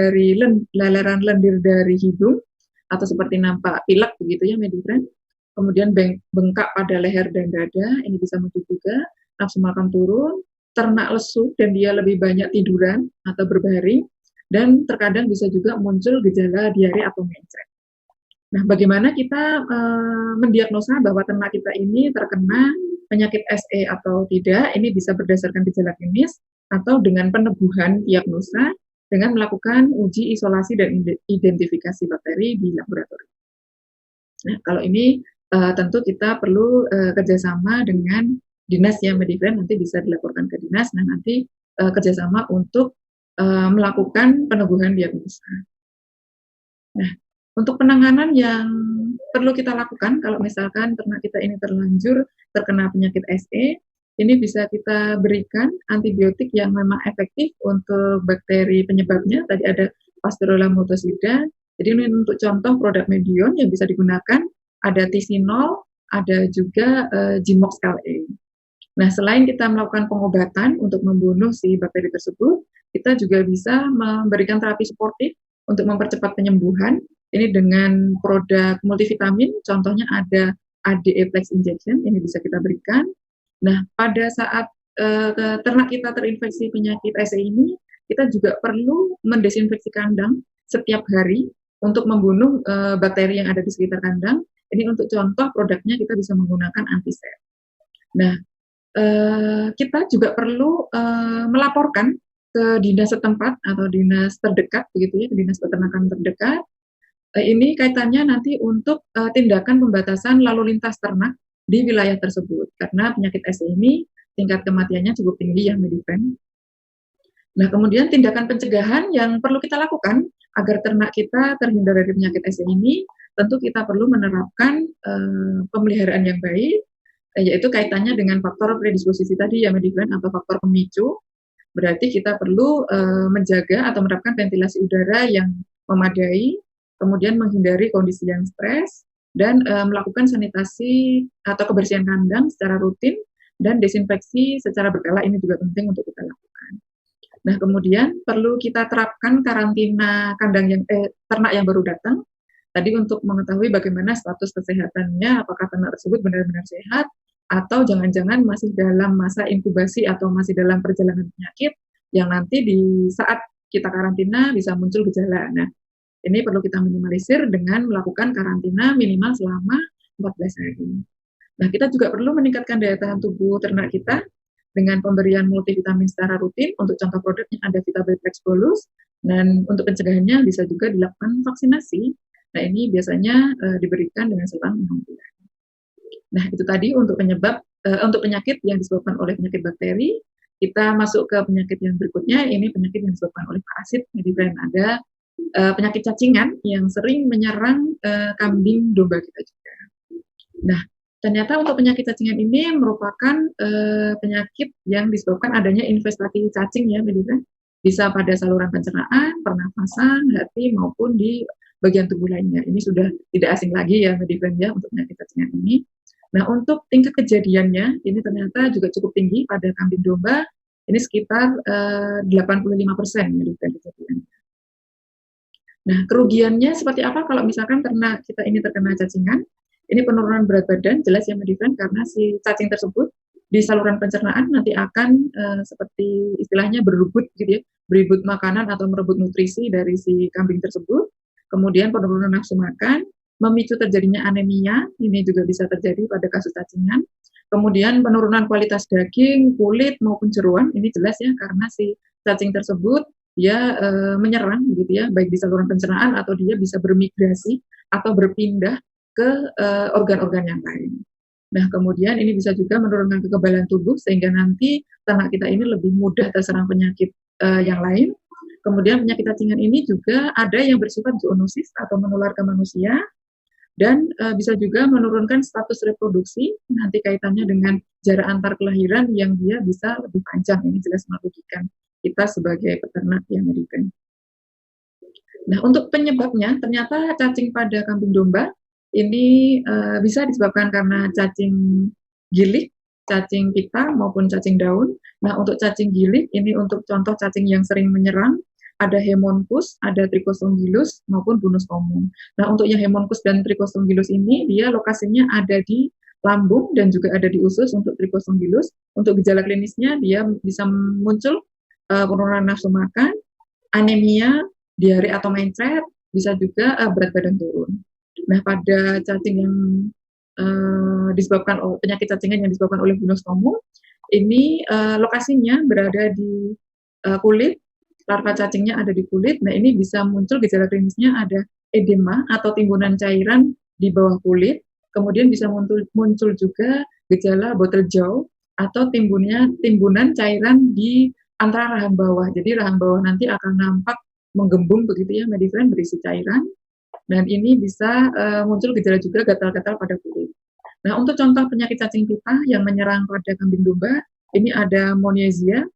lendir dari hidung, atau seperti nampak pilek begitu ya, Medifriend. Kemudian bengkak pada leher dan dada, ini bisa muncul juga, nafsu makan turun, ternak lesu dan dia lebih banyak tiduran atau berbaring, dan terkadang bisa juga muncul gejala diare atau mencret. Nah, bagaimana kita mendiagnosa bahwa ternak kita ini terkena penyakit SE atau tidak? Ini bisa berdasarkan gejala klinis atau dengan peneguhan diagnosa dengan melakukan uji isolasi dan identifikasi bakteri di laboratorium. Nah, kalau ini tentu kita perlu kerjasama dengan dinas ya, Medifriend, nanti bisa dilaporkan ke dinas, nah nanti kerjasama untuk melakukan peneguhan diagnosa. Nah, untuk penanganan yang perlu kita lakukan kalau misalkan ternak kita ini terlanjur terkena penyakit SE, ini bisa kita berikan antibiotik yang memang efektif untuk bakteri penyebabnya. Tadi ada Pasteurella mothocida. Jadi ini untuk contoh produk Medion yang bisa digunakan, ada Tisinol, ada juga Gimox LE. Nah, selain kita melakukan pengobatan untuk membunuh si bakteri tersebut, kita juga bisa memberikan terapi suportif untuk mempercepat penyembuhan. Ini dengan produk multivitamin, contohnya ada ADE Flex Injection, ini bisa kita berikan. Nah, pada saat ternak kita terinfeksi penyakit SE ini, kita juga perlu mendesinfeksi kandang setiap hari untuk membunuh bakteri yang ada di sekitar kandang. Ini untuk contoh produknya kita bisa menggunakan antisep. Nah, kita juga perlu melaporkan ke dinas setempat atau dinas terdekat, begitu ya, dinas peternakan terdekat. Ini kaitannya nanti untuk tindakan pembatasan lalu lintas ternak di wilayah tersebut, karena penyakit SE ini tingkat kematiannya cukup tinggi ya, Medifriend. Nah, kemudian tindakan pencegahan yang perlu kita lakukan agar ternak kita terhindar dari penyakit SE ini, tentu kita perlu menerapkan pemeliharaan yang baik, yaitu kaitannya dengan faktor predisposisi tadi ya, Medifriend, atau faktor pemicu. Berarti kita perlu menjaga atau menerapkan ventilasi udara yang memadai, kemudian menghindari kondisi yang stres, dan melakukan sanitasi atau kebersihan kandang secara rutin, dan desinfeksi secara berkala, ini juga penting untuk kita lakukan. Nah, kemudian perlu kita terapkan karantina kandang ternak yang baru datang, tadi untuk mengetahui bagaimana status kesehatannya, apakah ternak tersebut benar-benar sehat, atau jangan-jangan masih dalam masa inkubasi atau masih dalam perjalanan penyakit, yang nanti di saat kita karantina bisa muncul gejala. Nah, ini perlu kita minimalisir dengan melakukan karantina minimal selama 14 hari. Nah, kita juga perlu meningkatkan daya tahan tubuh ternak kita dengan pemberian multivitamin secara rutin. Untuk contoh produknya ada Vitabel Flex Bolus, dan untuk pencegahannya bisa juga dilakukan vaksinasi. Nah, ini biasanya diberikan dengan selang 6 bulan. Nah, itu tadi untuk penyakit yang disebabkan oleh penyakit bakteri. Kita masuk ke penyakit yang berikutnya, ini penyakit yang disebabkan oleh parasit. Medifriend, ada penyakit cacingan yang sering menyerang kambing domba kita juga. Nah, ternyata untuk penyakit cacingan ini merupakan penyakit yang disebabkan adanya investasi cacing ya, Medifriend. Bisa pada saluran pencernaan, pernafasan, hati, maupun di bagian tubuh lainnya. Ini sudah tidak asing lagi ya, Medifriend, ya, untuk penyakit cacingan ini. Nah, untuk tingkat kejadiannya, ini ternyata juga cukup tinggi pada kambing domba, ini sekitar 85% Medifriend kejadiannya. Nah, kerugiannya seperti apa kalau misalkan ternak kita ini terkena cacingan? Ini penurunan berat badan, jelas ya, Medifriend, karena si cacing tersebut di saluran pencernaan nanti akan seperti istilahnya berebut gitu ya, berebut makanan atau merebut nutrisi dari si kambing tersebut. Kemudian penurunan nafsu makan, memicu terjadinya anemia, ini juga bisa terjadi pada kasus cacingan. Kemudian penurunan kualitas daging, kulit maupun jeroan, ini jelas ya, karena si cacing tersebut dia menyerang gitu ya, baik di saluran pencernaan atau dia bisa bermigrasi atau berpindah ke organ-organ yang lain. Nah, kemudian ini bisa juga menurunkan kekebalan tubuh sehingga nanti ternak kita ini lebih mudah terserang penyakit yang lain. Kemudian penyakit cacingan ini juga ada yang bersifat zoonosis atau menular ke manusia dan bisa juga menurunkan status reproduksi, nanti kaitannya dengan jarak antar kelahiran yang dia bisa lebih panjang. Ini jelas merugikan kita sebagai peternak yang American. Nah, untuk penyebabnya, ternyata cacing pada kambing domba ini bisa disebabkan karena cacing gilik, cacing pita, maupun cacing daun. Nah, untuk cacing gilik, ini untuk contoh cacing yang sering menyerang, ada Haemonchus, ada Trichostongylus, maupun Bunus comum. Nah, untuk yang Haemonchus dan Trichostongylus ini, dia lokasinya ada di lambung dan juga ada di usus untuk Trichostongylus. Untuk gejala klinisnya, dia bisa muncul penurunan nafsu makan, anemia, diare atau mencret, bisa juga berat badan turun. Nah, pada cacing yang disebabkan penyakit cacingan yang disebabkan oleh Bunus comum, ini lokasinya berada di kulit, larva cacingnya ada di kulit. Nah, ini bisa muncul gejala klinisnya ada edema atau timbunan cairan di bawah kulit. Kemudian bisa muncul juga gejala bottle jaw atau timbunan cairan di antara rahang bawah. Jadi rahang bawah nanti akan nampak menggembung begitu ya, Medifriend, berisi cairan. Dan ini bisa muncul gejala juga gatal-gatal pada kulit. Nah, untuk contoh penyakit cacing pita yang menyerang pada kambing domba, ini ada Monyesia.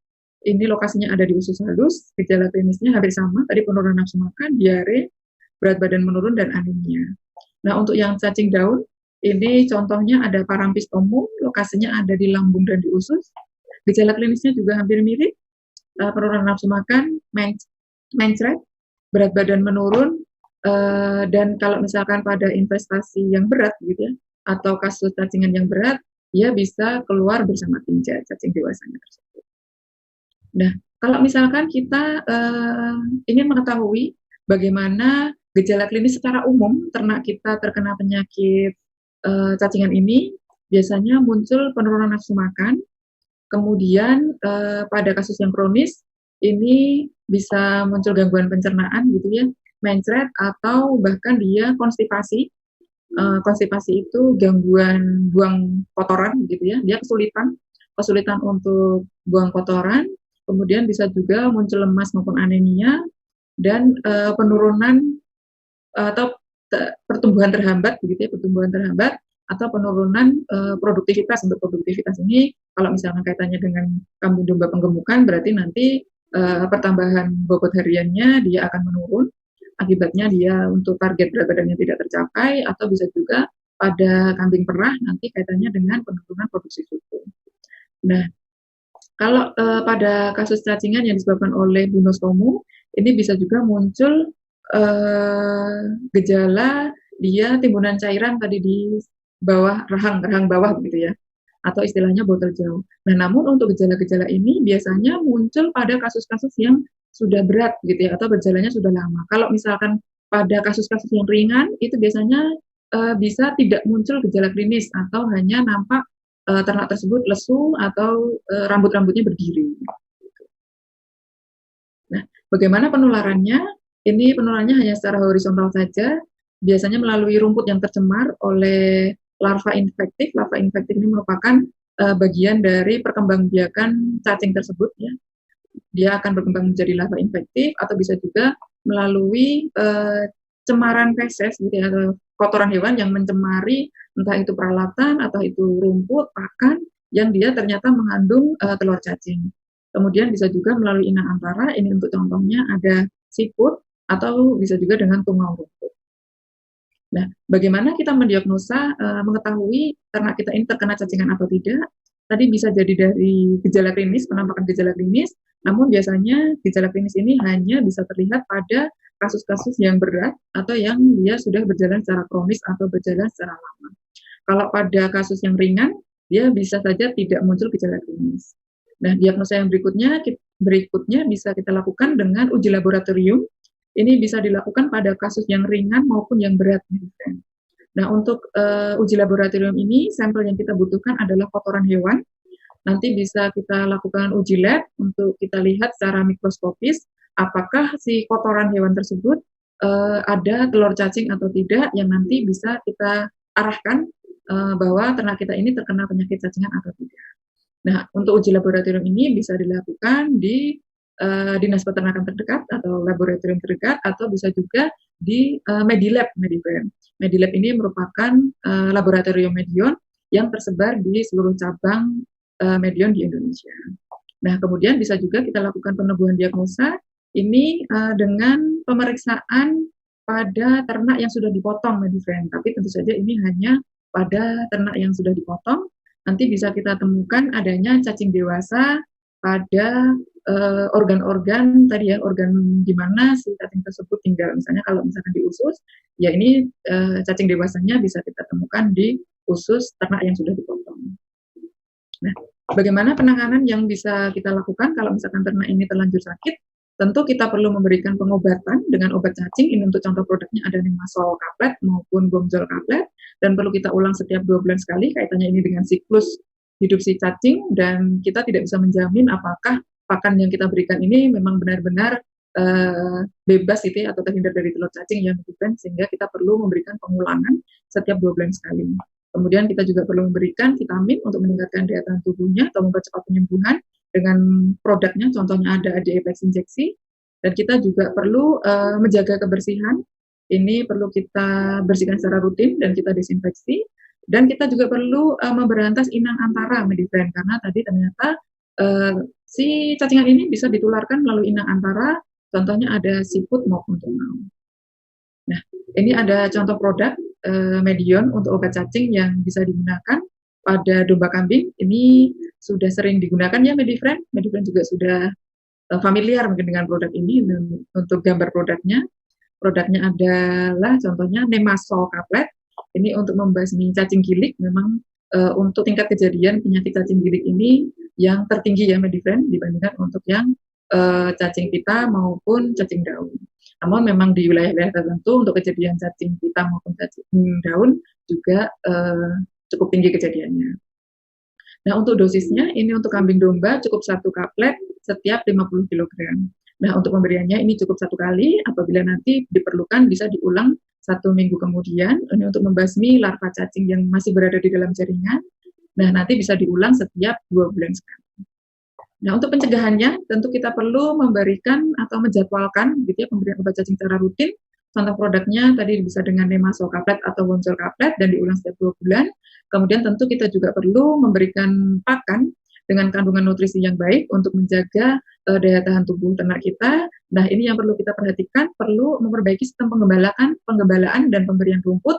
Ini lokasinya ada di usus halus, gejala klinisnya hampir sama, tadi penurunan nafsu makan, diare, berat badan menurun, dan anemia. Nah, untuk yang cacing daun, ini contohnya ada Parampis comum, lokasinya ada di lambung dan di usus. Gejala klinisnya juga hampir mirip, penurunan nafsu makan, mencret, berat badan menurun, dan kalau misalkan pada investasi yang berat gitu ya, atau kasus cacingan yang berat, dia bisa keluar bersama tinja cacing dewasanya tersebut. Nah, kalau misalkan kita ingin mengetahui bagaimana gejala klinis secara umum ternak kita terkena penyakit cacingan ini, biasanya muncul penurunan nafsu makan, kemudian pada kasus yang kronis, ini bisa muncul gangguan pencernaan gitu ya, mencret, atau bahkan dia konstipasi. Konstipasi itu gangguan buang kotoran gitu ya, dia kesulitan untuk buang kotoran, kemudian bisa juga muncul lemas maupun anemia, dan penurunan atau pertumbuhan terhambat begitu ya, pertumbuhan terhambat atau penurunan produktivitas. Untuk produktivitas ini kalau misalnya kaitannya dengan kambing domba penggemukan, berarti nanti pertambahan bobot hariannya dia akan menurun, akibatnya dia untuk target berat badannya tidak tercapai, atau bisa juga pada kambing perah nanti kaitannya dengan penurunan produksi susu. Nah, kalau pada kasus cacingan yang disebabkan oleh Bunus comum, ini bisa juga muncul gejala dia timbunan cairan tadi di bawah rahang bawah begitu ya, atau istilahnya bottle jaw. Nah, namun untuk gejala-gejala ini biasanya muncul pada kasus-kasus yang sudah berat gitu ya, atau berjalannya sudah lama. Kalau misalkan pada kasus-kasus yang ringan, itu biasanya bisa tidak muncul gejala klinis atau hanya nampak ternak tersebut lesu atau rambut-rambutnya berdiri. Nah, bagaimana penularannya? Ini penularannya hanya secara horizontal saja, biasanya melalui rumput yang tercemar oleh larva infektif. Larva infektif ini merupakan bagian dari perkembangbiakan cacing tersebut ya. Dia akan berkembang menjadi larva infektif, atau bisa juga melalui cemaran feses gitu ya, atau kotoran hewan yang mencemari entah itu peralatan atau itu rumput, pakan yang dia ternyata mengandung telur cacing. Kemudian bisa juga melalui inang antara, ini untuk contohnya ada siput, atau bisa juga dengan tungau rumput. Nah, bagaimana kita mendiagnosa, mengetahui ternak kita ini terkena cacingan atau tidak? Tadi bisa jadi dari gejala klinis, penampakan gejala klinis, namun biasanya gejala klinis ini hanya bisa terlihat pada kasus-kasus yang berat atau yang dia sudah berjalan secara kronis atau berjalan secara lama. Kalau pada kasus yang ringan, dia bisa saja tidak muncul gejala klinis. Nah, diagnosa yang berikutnya bisa kita lakukan dengan uji laboratorium. Ini bisa dilakukan pada kasus yang ringan maupun yang berat. Nah, untuk uji laboratorium ini, sampel yang kita butuhkan adalah kotoran hewan. Nanti bisa kita lakukan uji lab untuk kita lihat secara mikroskopis apakah si kotoran hewan tersebut ada telur cacing atau tidak, yang nanti bisa kita arahkan bahwa ternak kita ini terkena penyakit cacingan atau tidak. Nah, untuk uji laboratorium ini bisa dilakukan di dinas peternakan terdekat atau laboratorium terdekat, atau bisa juga di Medilab. Medilab ini merupakan laboratorium Medion yang tersebar di seluruh cabang Medion di Indonesia. Nah, kemudian bisa juga kita lakukan penemuan diagnosa ini dengan pemeriksaan pada ternak yang sudah dipotong, Medifriend. Tapi tentu saja ini hanya pada ternak yang sudah dipotong. Nanti bisa kita temukan adanya cacing dewasa pada organ-organ tadi ya, organ di mana si cacing tersebut tinggal. Misalnya kalau misalkan di usus, ya ini cacing dewasanya bisa kita temukan di usus ternak yang sudah dipotong. Nah, bagaimana penanganan yang bisa kita lakukan kalau misalkan ternak ini terlanjur sakit? Tentu kita perlu memberikan pengobatan dengan obat cacing. Ini untuk contoh produknya ada Nemasol kaplet maupun Bomzol kaplet, dan perlu kita ulang setiap 2 bulan sekali. Kaitannya ini dengan siklus hidup si cacing, dan kita tidak bisa menjamin apakah pakan yang kita berikan ini memang benar-benar bebas itu atau terhindar dari telur cacing yang bukan, sehingga kita perlu memberikan pengulangan setiap 2 bulan sekali. Kemudian kita juga perlu memberikan vitamin untuk meningkatkan daya tahan tubuhnya atau mempercepat penyembuhan dengan produknya, contohnya ada ADEPEX injeksi. Dan kita juga perlu menjaga kebersihan. Ini perlu kita bersihkan secara rutin dan kita desinfeksi. Dan kita juga perlu memberantas inang antara, Medifriend, karena tadi ternyata si cacingan ini bisa ditularkan melalui inang antara, contohnya ada siput maupun tungau. Nah, ini ada contoh produk Medion untuk obat cacing yang bisa digunakan pada domba kambing. Ini sudah sering digunakan ya, Medifriend. Medifriend juga sudah familiar mungkin dengan produk ini. Untuk gambar produknya adalah contohnya Nemasol kaplet. Ini untuk membasmi cacing gilik. Memang untuk tingkat kejadian penyakit cacing gilik ini yang tertinggi ya, Medifriend, dibandingkan untuk yang cacing pita maupun cacing daun. Namun memang di wilayah-wilayah tertentu untuk kejadian cacing pita maupun cacing daun juga cukup tinggi kejadiannya. Nah, untuk dosisnya ini untuk kambing domba cukup 1 kaplet setiap 50 kg. Nah, untuk pemberiannya ini cukup 1 kali. Apabila nanti diperlukan bisa diulang 1 minggu kemudian. Ini untuk membasmi larva cacing yang masih berada di dalam jaringan. Nah, nanti bisa diulang setiap 2 bulan sekali. Nah, untuk pencegahannya tentu kita perlu memberikan atau menjadwalkan gitu ya, pemberian obat cacing secara rutin. Contoh produknya tadi bisa dengan Nemasol kaplet atau Bomzol kaplet dan diulang setiap 2 bulan. Kemudian tentu kita juga perlu memberikan pakan dengan kandungan nutrisi yang baik untuk menjaga daya tahan tubuh ternak kita. Nah, ini yang perlu kita perhatikan, perlu memperbaiki sistem penggembalaan dan pemberian rumput.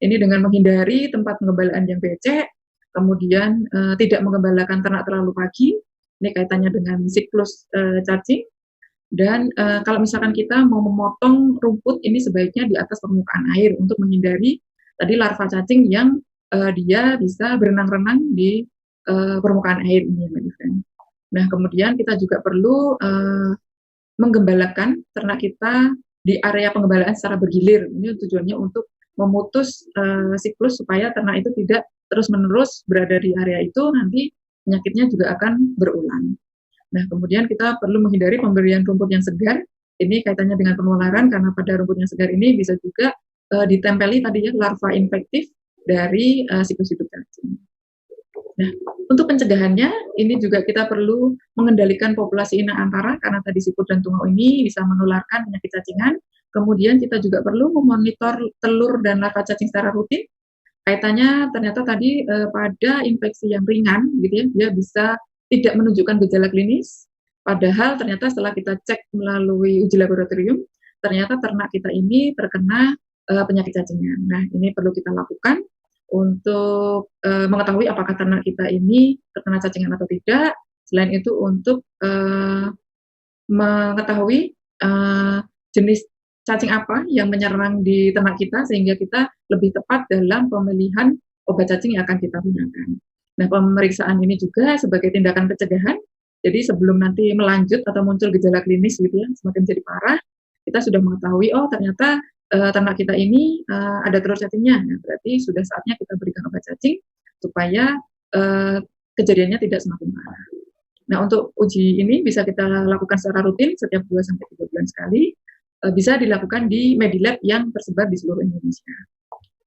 Ini dengan menghindari tempat penggembalaan yang becek, kemudian tidak menggembalakan ternak terlalu pagi. Ini kaitannya dengan siklus cacing. Dan kalau misalkan kita mau memotong rumput, ini sebaiknya di atas permukaan air untuk menghindari tadi larva cacing yang dia bisa berenang-renang di permukaan air ini, Medifriend. Nah, kemudian kita juga perlu menggembalakan ternak kita di area penggembalaan secara bergilir. Ini tujuannya untuk memutus siklus supaya ternak itu tidak terus-menerus berada di area itu, nanti penyakitnya juga akan berulang. Nah, kemudian kita perlu menghindari pemberian rumput yang segar. Ini kaitannya dengan penularan, karena pada rumput yang segar ini bisa juga ditempeli tadi ya larva infektif dari siklus hidup cacing. Nah, untuk pencegahannya, ini juga kita perlu mengendalikan populasi inang antara, karena tadi siput dan tungau ini bisa menularkan penyakit cacingan. Kemudian kita juga perlu memonitor telur dan larva cacing secara rutin. Kaitannya ternyata tadi pada infeksi yang ringan, gitu ya, dia bisa tidak menunjukkan gejala klinis. Padahal ternyata setelah kita cek melalui uji laboratorium, ternyata ternak kita ini terkena penyakit cacingan. Nah, ini perlu kita lakukan untuk mengetahui apakah ternak kita ini terkena cacingan atau tidak. Selain itu untuk mengetahui jenis cacing apa yang menyerang di ternak kita, sehingga kita lebih tepat dalam pemilihan obat cacing yang akan kita gunakan. Nah, pemeriksaan ini juga sebagai tindakan pencegahan. Jadi sebelum nanti melanjut atau muncul gejala klinis gitu ya, semakin jadi parah, kita sudah mengetahui, oh ternyata ternak kita ini ada telur cacingnya. Nah, berarti sudah saatnya kita berikan obat cacing supaya kejadiannya tidak semakin parah. Nah, untuk uji ini bisa kita lakukan secara rutin setiap 2-3 bulan sekali. Bisa dilakukan di Medilab yang tersebar di seluruh Indonesia.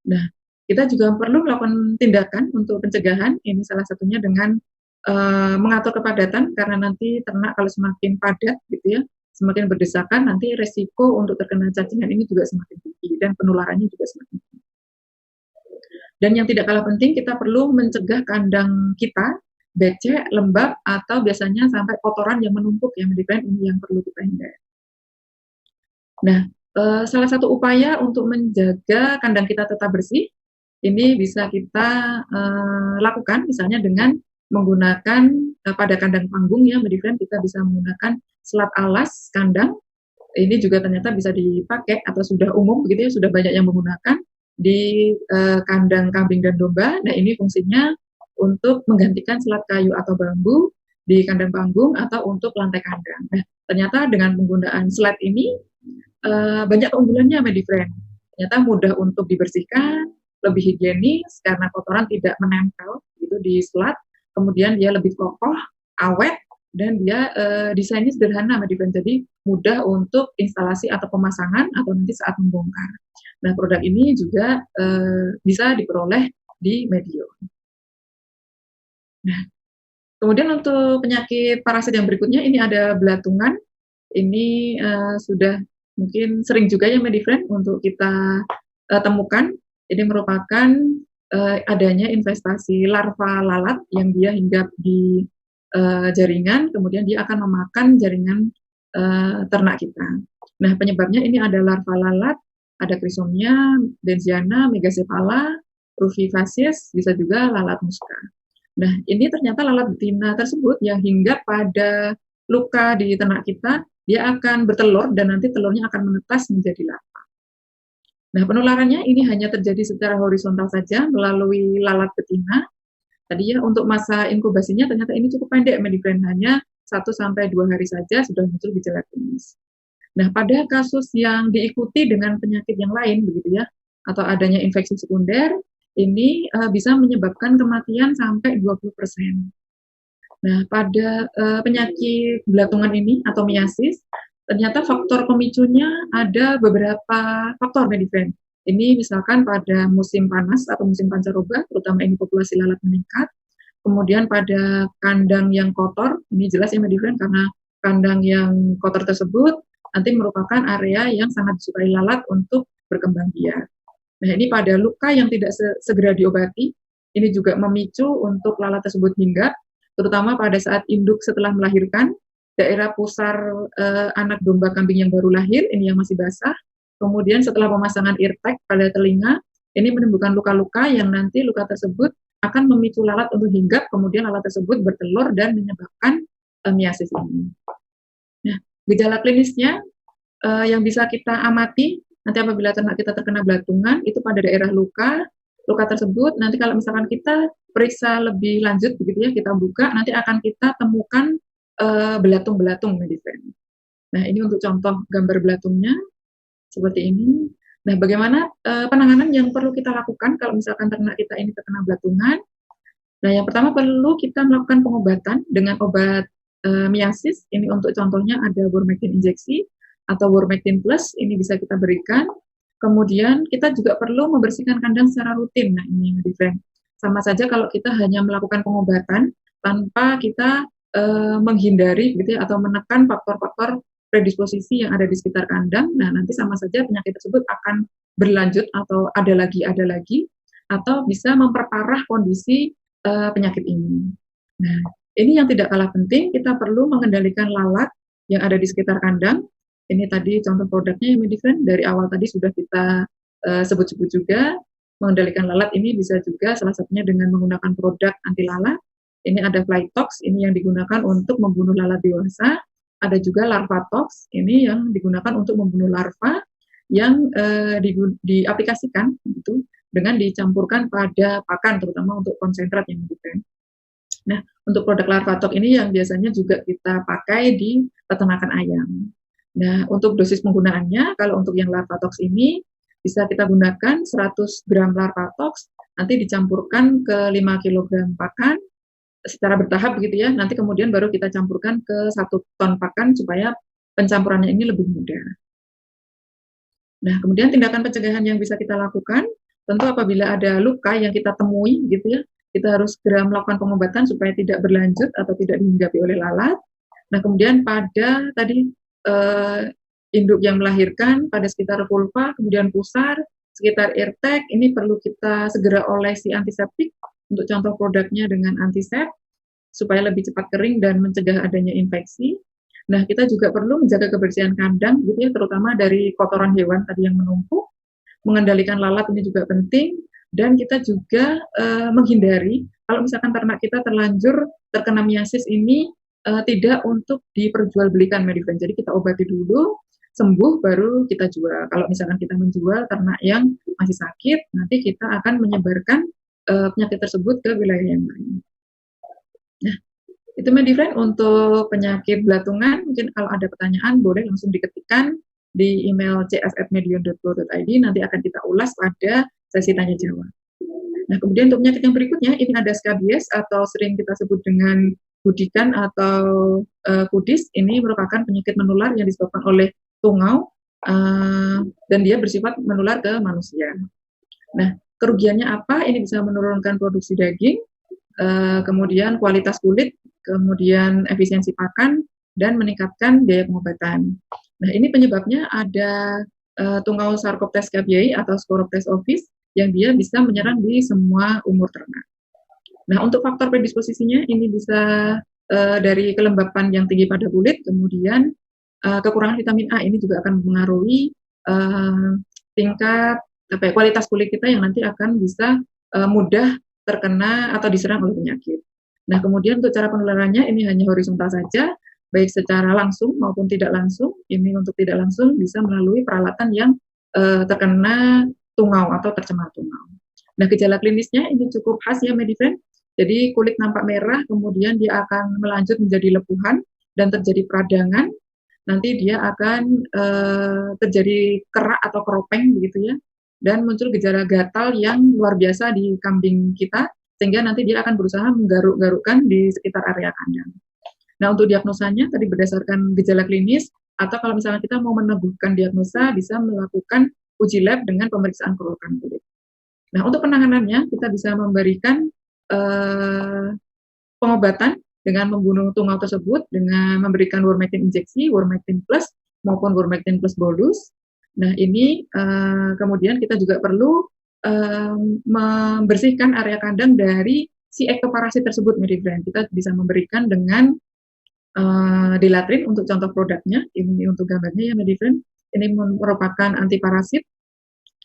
Nah, kita juga perlu melakukan tindakan untuk pencegahan. Ini salah satunya dengan mengatur kepadatan, karena nanti ternak kalau semakin padat gitu ya, semakin berdesakan, nanti resiko untuk terkena cacingan ini juga semakin tinggi dan penularannya juga semakin tinggi. Dan yang tidak kalah penting, kita perlu mencegah kandang kita becek, lembab, atau biasanya sampai kotoran yang menumpuk yang ini yang perlu kita hindari. Nah, salah satu upaya untuk menjaga kandang kita tetap bersih, ini bisa kita lakukan misalnya dengan menggunakan pada kandang panggung ya, kita bisa menggunakan selat alas kandang. Ini juga ternyata bisa dipakai atau sudah umum begitu ya, sudah banyak yang menggunakan di kandang kambing dan domba. Nah, ini fungsinya untuk menggantikan selat kayu atau bambu di kandang panggung atau untuk lantai kandang. Nah, ternyata dengan penggunaan selat ini banyak keunggulannya, Medifriend. Ternyata mudah untuk dibersihkan, lebih higienis karena kotoran tidak menempel gitu di selat. Kemudian dia lebih kokoh, awet, dan dia desainnya sederhana, Medifriend. Jadi mudah untuk instalasi atau pemasangan atau nanti saat membongkar. Nah, produk ini juga bisa diperoleh di Medio. Nah, kemudian untuk penyakit parasit yang berikutnya, ini ada belatungan. Ini sudah mungkin sering juga ya, Medifriend, untuk kita temukan. Ini merupakan adanya investasi larva lalat yang dia hinggap di jaringan, kemudian dia akan memakan jaringan ternak kita. Nah, penyebabnya ini ada larva lalat, ada Chrysomia, Benziana, Megacephala, Rufivasis, bisa juga lalat muska. Nah, ini ternyata lalat betina tersebut yang hinggap pada luka di ternak kita, dia akan bertelur dan nanti telurnya akan menetas menjadi larva. Nah, penularannya ini hanya terjadi secara horizontal saja melalui lalat betina. Tadi ya, untuk masa inkubasinya ternyata ini cukup pendek, Medifriend, hanya 1-2 hari saja sudah muncul gejala klinis. Nah, pada kasus yang diikuti dengan penyakit yang lain begitu ya, atau adanya infeksi sekunder, ini bisa menyebabkan kematian sampai 20%. Nah, pada penyakit belatungan ini atau miasis, ternyata faktor pemicunya ada beberapa faktor, Medifriend. Ini misalkan pada musim panas atau musim pancaroba, terutama ini populasi lalat meningkat. Kemudian pada kandang yang kotor, ini jelas ya, Medifriend, karena kandang yang kotor tersebut nanti merupakan area yang sangat disukai lalat untuk berkembang biak. Nah, ini pada luka yang tidak segera diobati, ini juga memicu untuk lalat tersebut hinggap, terutama pada saat induk setelah melahirkan, daerah pusar anak domba kambing yang baru lahir, ini yang masih basah. Kemudian setelah pemasangan eartag pada telinga, ini menimbulkan luka-luka yang nanti luka tersebut akan memicu lalat untuk hinggap, kemudian lalat tersebut bertelur dan menyebabkan miasis ini. Nah, gejala klinisnya yang bisa kita amati nanti apabila ternak kita terkena belatungan, itu pada daerah luka tersebut, nanti kalau misalkan kita periksa lebih lanjut begitu ya, kita buka, nanti akan kita temukan belatung-belatung, Medifriend. Nah, ini untuk contoh gambar belatungnya seperti ini. Nah, bagaimana penanganan yang perlu kita lakukan kalau misalkan ternak kita ini terkena belatungan? Nah, yang pertama perlu kita melakukan pengobatan dengan obat miasis. Ini untuk contohnya ada Vormectin injeksi atau Vormectin plus, ini bisa kita berikan. Kemudian kita juga perlu membersihkan kandang secara rutin. Nah, ini Medifriend. Sama saja kalau kita hanya melakukan pengobatan tanpa kita menghindari gitu ya, atau menekan faktor-faktor predisposisi yang ada di sekitar kandang. Nah, nanti sama saja penyakit tersebut akan berlanjut atau ada lagi, atau bisa memperparah kondisi penyakit ini. Nah, ini yang tidak kalah penting, kita perlu mengendalikan lalat yang ada di sekitar kandang. Ini tadi contoh produknya yang Medifriend, dari awal tadi sudah kita sebut-sebut juga. Mengendalikan lalat ini bisa juga salah satunya dengan menggunakan produk anti lalat. Ini ada Flytox, ini yang digunakan untuk membunuh lalat dewasa. Ada juga Larvatox, ini yang digunakan untuk membunuh larva yang diaplikasikan gitu, dengan dicampurkan pada pakan, terutama untuk konsentrat yang Medifriend. Nah, untuk produk Larvatox ini yang biasanya juga kita pakai di peternakan ayam. Nah, untuk dosis penggunaannya, kalau untuk yang Larvatox ini, bisa kita gunakan 100 gram Larvatox, nanti dicampurkan ke 5 kg pakan, secara bertahap begitu ya, nanti kemudian baru kita campurkan ke 1 ton pakan, supaya pencampurannya ini lebih mudah. Nah, kemudian tindakan pencegahan yang bisa kita lakukan, tentu apabila ada luka yang kita temui gitu ya, kita harus segera melakukan pengobatan supaya tidak berlanjut atau tidak dihinggapi oleh lalat. Nah, kemudian pada tadi induk yang melahirkan pada sekitar vulva, kemudian pusar, sekitar eartag, ini perlu kita segera olesi antiseptik untuk contoh produknya dengan antisep supaya lebih cepat kering dan mencegah adanya infeksi. Nah, kita juga perlu menjaga kebersihan kandang gitu ya, terutama dari kotoran hewan tadi yang menumpuk. Mengendalikan lalat ini juga penting, dan kita juga menghindari kalau misalkan ternak kita terlanjur terkena miasis ini tidak untuk diperjualbelikan Medifriend. Jadi kita obati dulu, sembuh baru kita jual. Kalau misalkan kita menjual ternak yang masih sakit, nanti kita akan menyebarkan penyakit tersebut ke wilayah yang lain. Nah, itu Medifriend untuk penyakit belatungan. Mungkin kalau ada pertanyaan boleh langsung diketikkan di email cs@medion.co.id, nanti akan kita ulas pada sesi tanya jawab. Nah, kemudian untuk penyakit yang berikutnya, ini ada skabies atau sering kita sebut dengan budikan atau kudis. Ini merupakan penyakit menular yang disebabkan oleh tungau dan dia bersifat menular ke manusia. Nah, kerugiannya apa? Ini bisa menurunkan produksi daging, kemudian kualitas kulit, kemudian efisiensi pakan, dan meningkatkan biaya pengobatan. Nah, ini penyebabnya ada tungau Sarcoptes scabiei atau Scoroptes ovis yang dia bisa menyerang di semua umur ternak. Nah, untuk faktor predisposisinya ini bisa dari kelembapan yang tinggi pada kulit, kemudian kekurangan vitamin A ini juga akan mempengaruhi tingkat kualitas kulit kita yang nanti akan bisa mudah terkena atau diserang oleh penyakit. Nah, kemudian untuk cara penularannya ini hanya horizontal saja, baik secara langsung maupun tidak langsung. Ini untuk tidak langsung bisa melalui peralatan yang terkena tungau atau tercemar tungau. Nah, gejala klinisnya ini cukup khas ya Medifriend. Jadi kulit nampak merah, kemudian dia akan melanjut menjadi lepuhan dan terjadi peradangan. Nanti dia akan terjadi kerak atau keropeng begitu ya. Dan muncul gejala gatal yang luar biasa di kambing kita, sehingga nanti dia akan berusaha menggaruk-garukkan di sekitar area kandang. Nah, untuk diagnosanya tadi berdasarkan gejala klinis, atau kalau misalnya kita mau meneguhkan diagnosa, bisa melakukan uji lab dengan pemeriksaan kerukan kulit. Nah, untuk penanganannya, kita bisa memberikan pengobatan dengan membunuh tungau tersebut, dengan memberikan Wormectin injeksi, Wormectin plus, maupun Wormectin plus bolus. Nah, ini kemudian kita juga perlu membersihkan area kandang dari si ektoparasit tersebut, Medifriend. Kita bisa memberikan dengan Dilatrin untuk contoh produknya. Ini untuk gambarnya ya Medifriend. Ini merupakan antiparasit,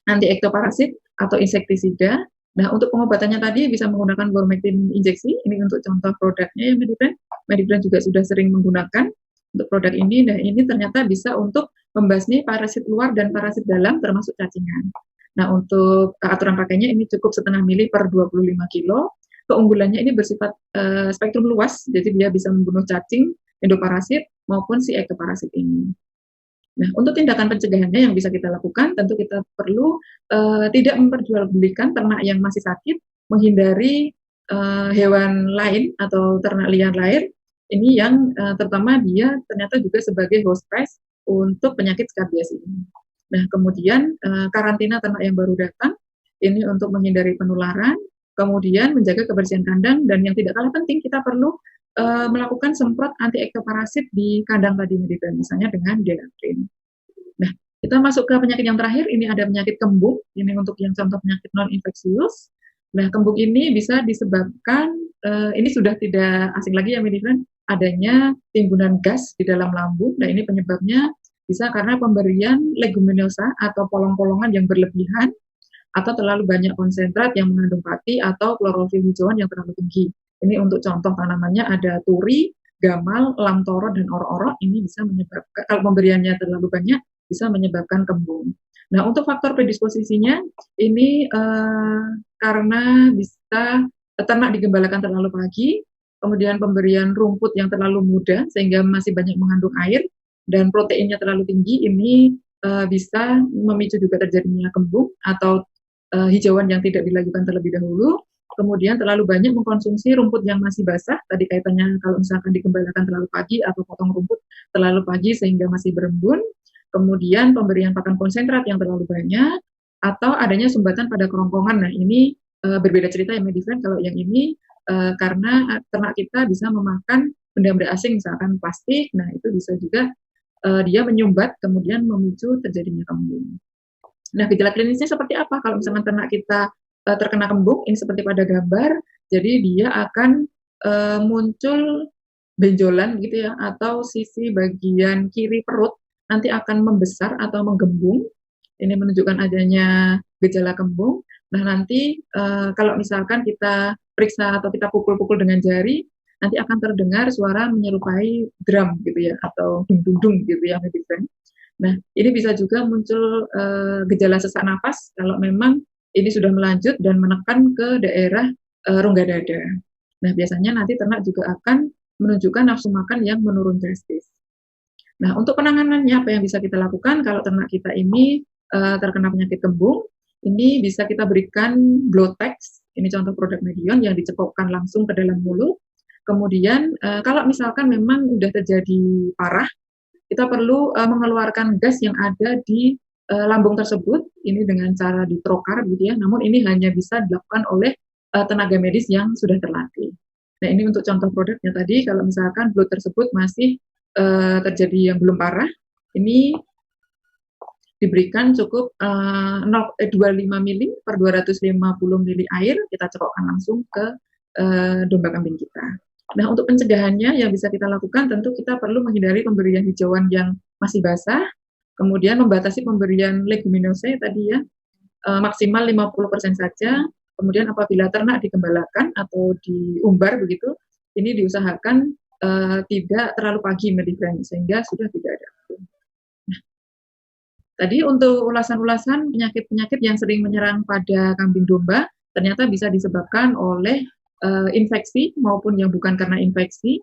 anti ektoparasit atau insektisida. Nah, untuk pengobatannya tadi bisa menggunakan Wormectin injeksi. Ini untuk contoh produknya ya Medifriend. Medifriend juga sudah sering menggunakan untuk produk ini. Nah, ini ternyata bisa untuk membasmi parasit luar dan parasit dalam termasuk cacingan. Nah, untuk aturan pakainya ini cukup 0,5 mili per 25 kilo. Keunggulannya ini bersifat spektrum luas, jadi dia bisa membunuh cacing, endoparasit, maupun si ektoparasit ini. Nah, untuk tindakan pencegahannya yang bisa kita lakukan, tentu kita perlu tidak memperjualbelikan ternak yang masih sakit, menghindari hewan lain atau ternak liar lain, ini yang terutama dia ternyata juga sebagai host pest untuk penyakit skabies ini. Nah, kemudian karantina ternak yang baru datang, ini untuk menghindari penularan, kemudian menjaga kebersihan kandang, dan yang tidak kalah penting kita perlu melakukan semprot anti ektoparasit di kandang tadi Medifriend, misalnya dengan Dilatrin. Nah, kita masuk ke penyakit yang terakhir, ini ada penyakit kembung, ini untuk yang contoh penyakit non-infeksius. Nah, kembung ini bisa disebabkan, ini sudah tidak asing lagi ya Medifriend, adanya timbunan gas di dalam lambung. Nah, ini penyebabnya bisa karena pemberian leguminosa atau polong-polongan yang berlebihan, atau terlalu banyak konsentrat yang mengandung pati atau klorofil hijauan yang terlalu tinggi. Ini untuk contoh tanamannya ada turi, gamal, lamtoro, dan oro-oro. Ini bisa menyebabkan, kalau pemberiannya terlalu banyak, bisa menyebabkan kembung. Nah, untuk faktor predisposisinya, ini karena bisa ternak digembalakan terlalu pagi, kemudian pemberian rumput yang terlalu muda, sehingga masih banyak mengandung air, dan proteinnya terlalu tinggi, ini bisa memicu juga terjadinya kembung atau hijauan yang tidak dilakukan terlebih dahulu. Kemudian terlalu banyak mengkonsumsi rumput yang masih basah, tadi kaitannya kalau misalkan digembalakan terlalu pagi atau potong rumput terlalu pagi sehingga masih berembun. Kemudian pemberian pakan konsentrat yang terlalu banyak, atau adanya sumbatan pada kerongkongan. Nah, ini berbeda cerita ya Medifriend. Kalau yang ini karena ternak kita bisa memakan benda-benda asing, misalkan plastik. Nah, itu bisa juga dia menyumbat kemudian memicu terjadinya kembung. Nah, gejala klinisnya seperti apa? Kalau misalkan ternak kita terkena kembung, ini seperti pada gambar, jadi dia akan muncul benjolan gitu ya, atau sisi bagian kiri perut nanti akan membesar atau menggembung. Ini menunjukkan adanya gejala kembung. Nah, nanti kalau misalkan kita periksa atau kita pukul-pukul dengan jari, nanti akan terdengar suara menyerupai drum gitu ya, atau dung-dung gitu ya, Medifriend. Nah, ini bisa juga muncul gejala sesak nafas kalau memang ini sudah melanjut dan menekan ke daerah rongga dada. Nah, biasanya nanti ternak juga akan menunjukkan nafsu makan yang menurun drastis. Nah, untuk penanganannya apa yang bisa kita lakukan kalau ternak kita ini terkena penyakit kembung? Ini bisa kita berikan Blotex, ini contoh produk Medion yang dicepokkan langsung ke dalam mulut. Kemudian kalau misalkan memang sudah terjadi parah, kita perlu mengeluarkan gas yang ada di lambung tersebut, ini dengan cara ditrokar gitu ya, namun ini hanya bisa dilakukan oleh tenaga medis yang sudah terlatih. Nah, ini untuk contoh produknya tadi, kalau misalkan blood tersebut masih terjadi yang belum parah, ini diberikan cukup 25 mili per 250 mili air, kita cekokkan langsung ke domba kambing kita. Nah, untuk pencegahannya yang bisa kita lakukan, tentu kita perlu menghindari pemberian hijauan yang masih basah, kemudian membatasi pemberian leguminosa tadi ya, maksimal 50% saja, kemudian apabila ternak digembalakan atau diumbar begitu, ini diusahakan tidak terlalu pagi Medifriend, sehingga sudah tidak ada. Tadi untuk ulasan-ulasan penyakit-penyakit yang sering menyerang pada kambing domba, ternyata bisa disebabkan oleh infeksi maupun yang bukan karena infeksi.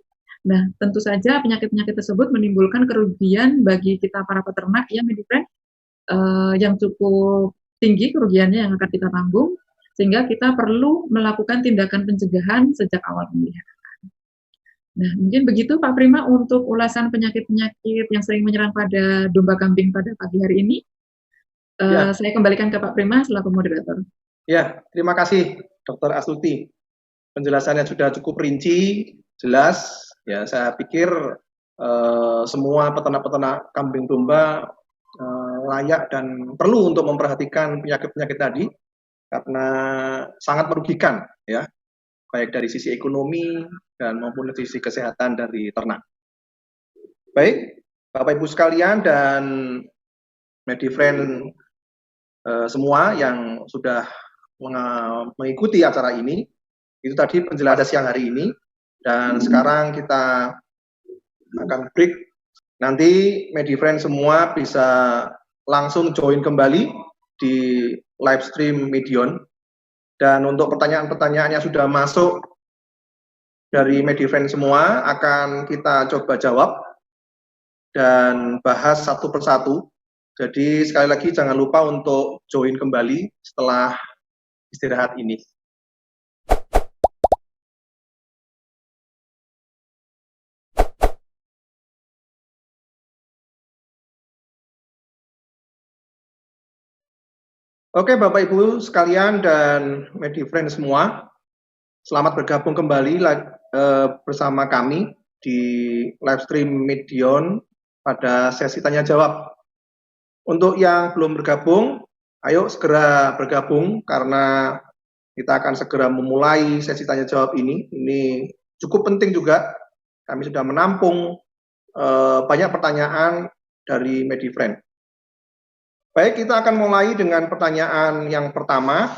Nah, tentu saja penyakit-penyakit tersebut menimbulkan kerugian bagi kita para peternak ya Medifriend, yang cukup tinggi kerugiannya yang akan kita tanggung, sehingga kita perlu melakukan tindakan pencegahan sejak awal pemeliharaan. Nah, mungkin begitu Pak Prima untuk ulasan penyakit-penyakit yang sering menyerang pada domba kambing pada pagi hari ini. Saya kembalikan ke Pak Prima selaku moderator. Ya, terima kasih Dr. Astuti. Penjelasannya sudah cukup rinci, jelas. Ya, saya pikir semua peternak-peternak kambing domba layak dan perlu untuk memperhatikan penyakit-penyakit tadi karena sangat merugikan, ya, baik dari sisi ekonomi dan maupun dari sisi kesehatan dari ternak. Baik, Bapak Ibu sekalian dan Medifriend semua yang sudah mengikuti acara ini, itu tadi penjelasan siang hari ini, dan sekarang kita akan break. Nanti Medifriend semua bisa langsung join kembali di live stream Medion. Dan untuk pertanyaan-pertanyaan yang sudah masuk dari Medifriend semua akan kita coba jawab dan bahas satu persatu. Jadi sekali lagi jangan lupa untuk join kembali setelah istirahat ini. Oke Bapak Ibu sekalian dan Medifriend semua, selamat bergabung kembali bersama kami di live stream Medion pada sesi tanya jawab. Untuk yang belum bergabung, ayo segera bergabung karena kita akan segera memulai sesi tanya jawab ini. Ini cukup penting juga. Kami sudah menampung banyak pertanyaan dari Medifriend. Baik, kita akan mulai dengan pertanyaan yang pertama.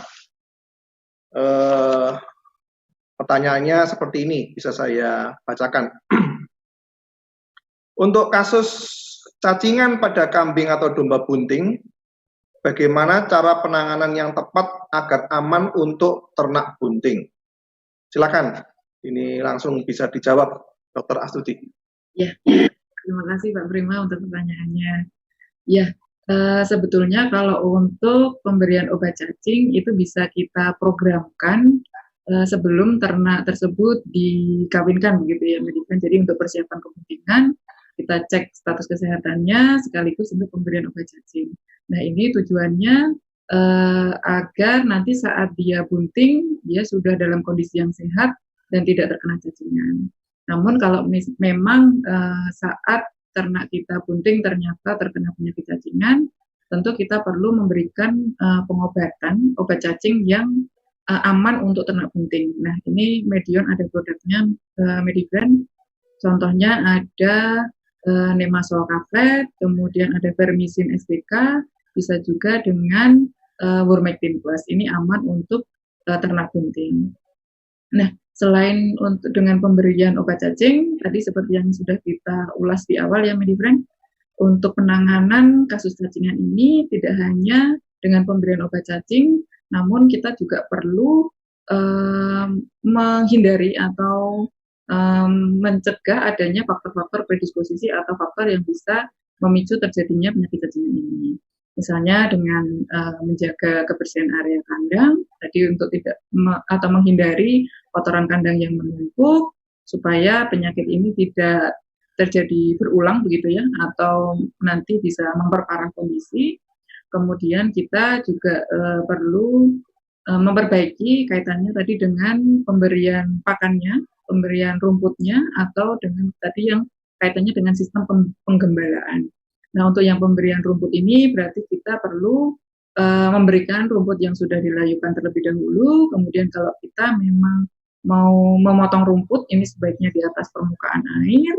Pertanyaannya seperti ini, bisa saya bacakan. Untuk kasus cacingan pada kambing atau domba bunting, bagaimana cara penanganan yang tepat agar aman untuk ternak bunting? Silakan, ini langsung bisa dijawab, Dr. Astuti. Ya, terima kasih Pak Prima untuk pertanyaannya. Ya, sebetulnya kalau untuk pemberian obat cacing itu bisa kita programkan sebelum ternak tersebut dikawinkan begitu ya Medifriend. Jadi untuk persiapan kepentingan kita cek status kesehatannya sekaligus untuk pemberian obat cacing. Nah, ini tujuannya agar nanti saat dia bunting, dia sudah dalam kondisi yang sehat dan tidak terkena cacingan. Namun kalau memang saat ternak kita bunting ternyata terkena penyakit cacingan, tentu kita perlu memberikan pengobatan, obat cacing yang aman untuk ternak bunting. Nah, ini Medion ada produknya Medigrand. Contohnya ada Nemasol Kaflet, kemudian ada Vermisin SPK, bisa juga dengan Wormectin Plus. Ini aman untuk ternak bunting. Nah, selain untuk dengan pemberian obat cacing, tadi seperti yang sudah kita ulas di awal ya, Medigrand, untuk penanganan kasus cacingan ini tidak hanya dengan pemberian obat cacing, namun kita juga perlu menghindari atau mencegah adanya faktor-faktor predisposisi atau faktor yang bisa memicu terjadinya penyakit cacingan ini. Misalnya dengan menjaga kebersihan area kandang, tadi untuk tidak atau menghindari kotoran kandang yang menumpuk, supaya penyakit ini tidak terjadi berulang begitu ya, atau nanti bisa memperparah kondisi. Kemudian kita juga perlu memperbaiki kaitannya tadi dengan pemberian pakannya, pemberian rumputnya, atau dengan tadi yang kaitannya dengan sistem penggembalaan. Nah, untuk yang pemberian rumput ini berarti kita perlu memberikan rumput yang sudah dilayukan terlebih dahulu. Kemudian kalau kita memang mau memotong rumput, ini sebaiknya di atas permukaan air,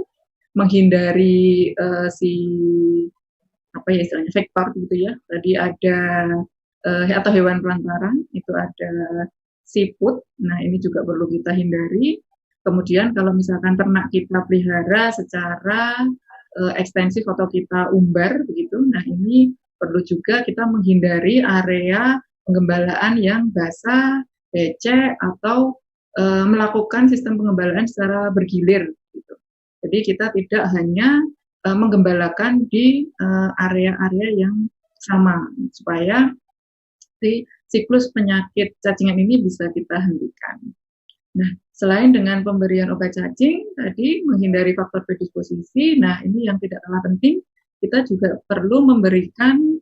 menghindari si apa ya istilahnya vektor gitu ya. Tadi ada atau hewan pelantaran itu ada siput. Nah, ini juga perlu kita hindari. Kemudian kalau misalkan ternak kita pelihara secara ekstensif atau kita umbar begitu, nah ini perlu juga kita menghindari area penggembalaan yang basah, becek, atau melakukan sistem penggembalaan secara bergilir gitu. Jadi kita tidak hanya menggembalakan di area-area yang sama supaya si siklus penyakit cacingan ini bisa kita hentikan. Nah, selain dengan pemberian obat cacing, tadi menghindari faktor predisposisi, nah ini yang tidak kalah penting, kita juga perlu memberikan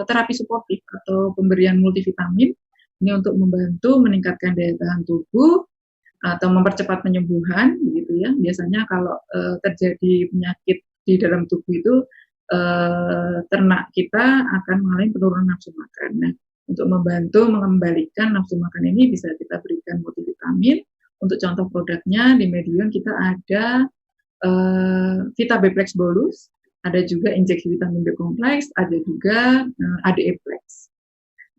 terapi suportif atau pemberian multivitamin, ini untuk membantu meningkatkan daya tahan tubuh, atau mempercepat penyembuhan, begitu ya. Biasanya kalau terjadi penyakit di dalam tubuh itu, ternak kita akan mengalami penurunan nafsu makan. Nah, untuk membantu mengembalikan nafsu makan ini bisa kita berikan multivitamin. Untuk contoh produknya di Medion kita ada Vita B-Plex bolus, ada juga injeksi vitamin B kompleks, ada juga ADE Plex.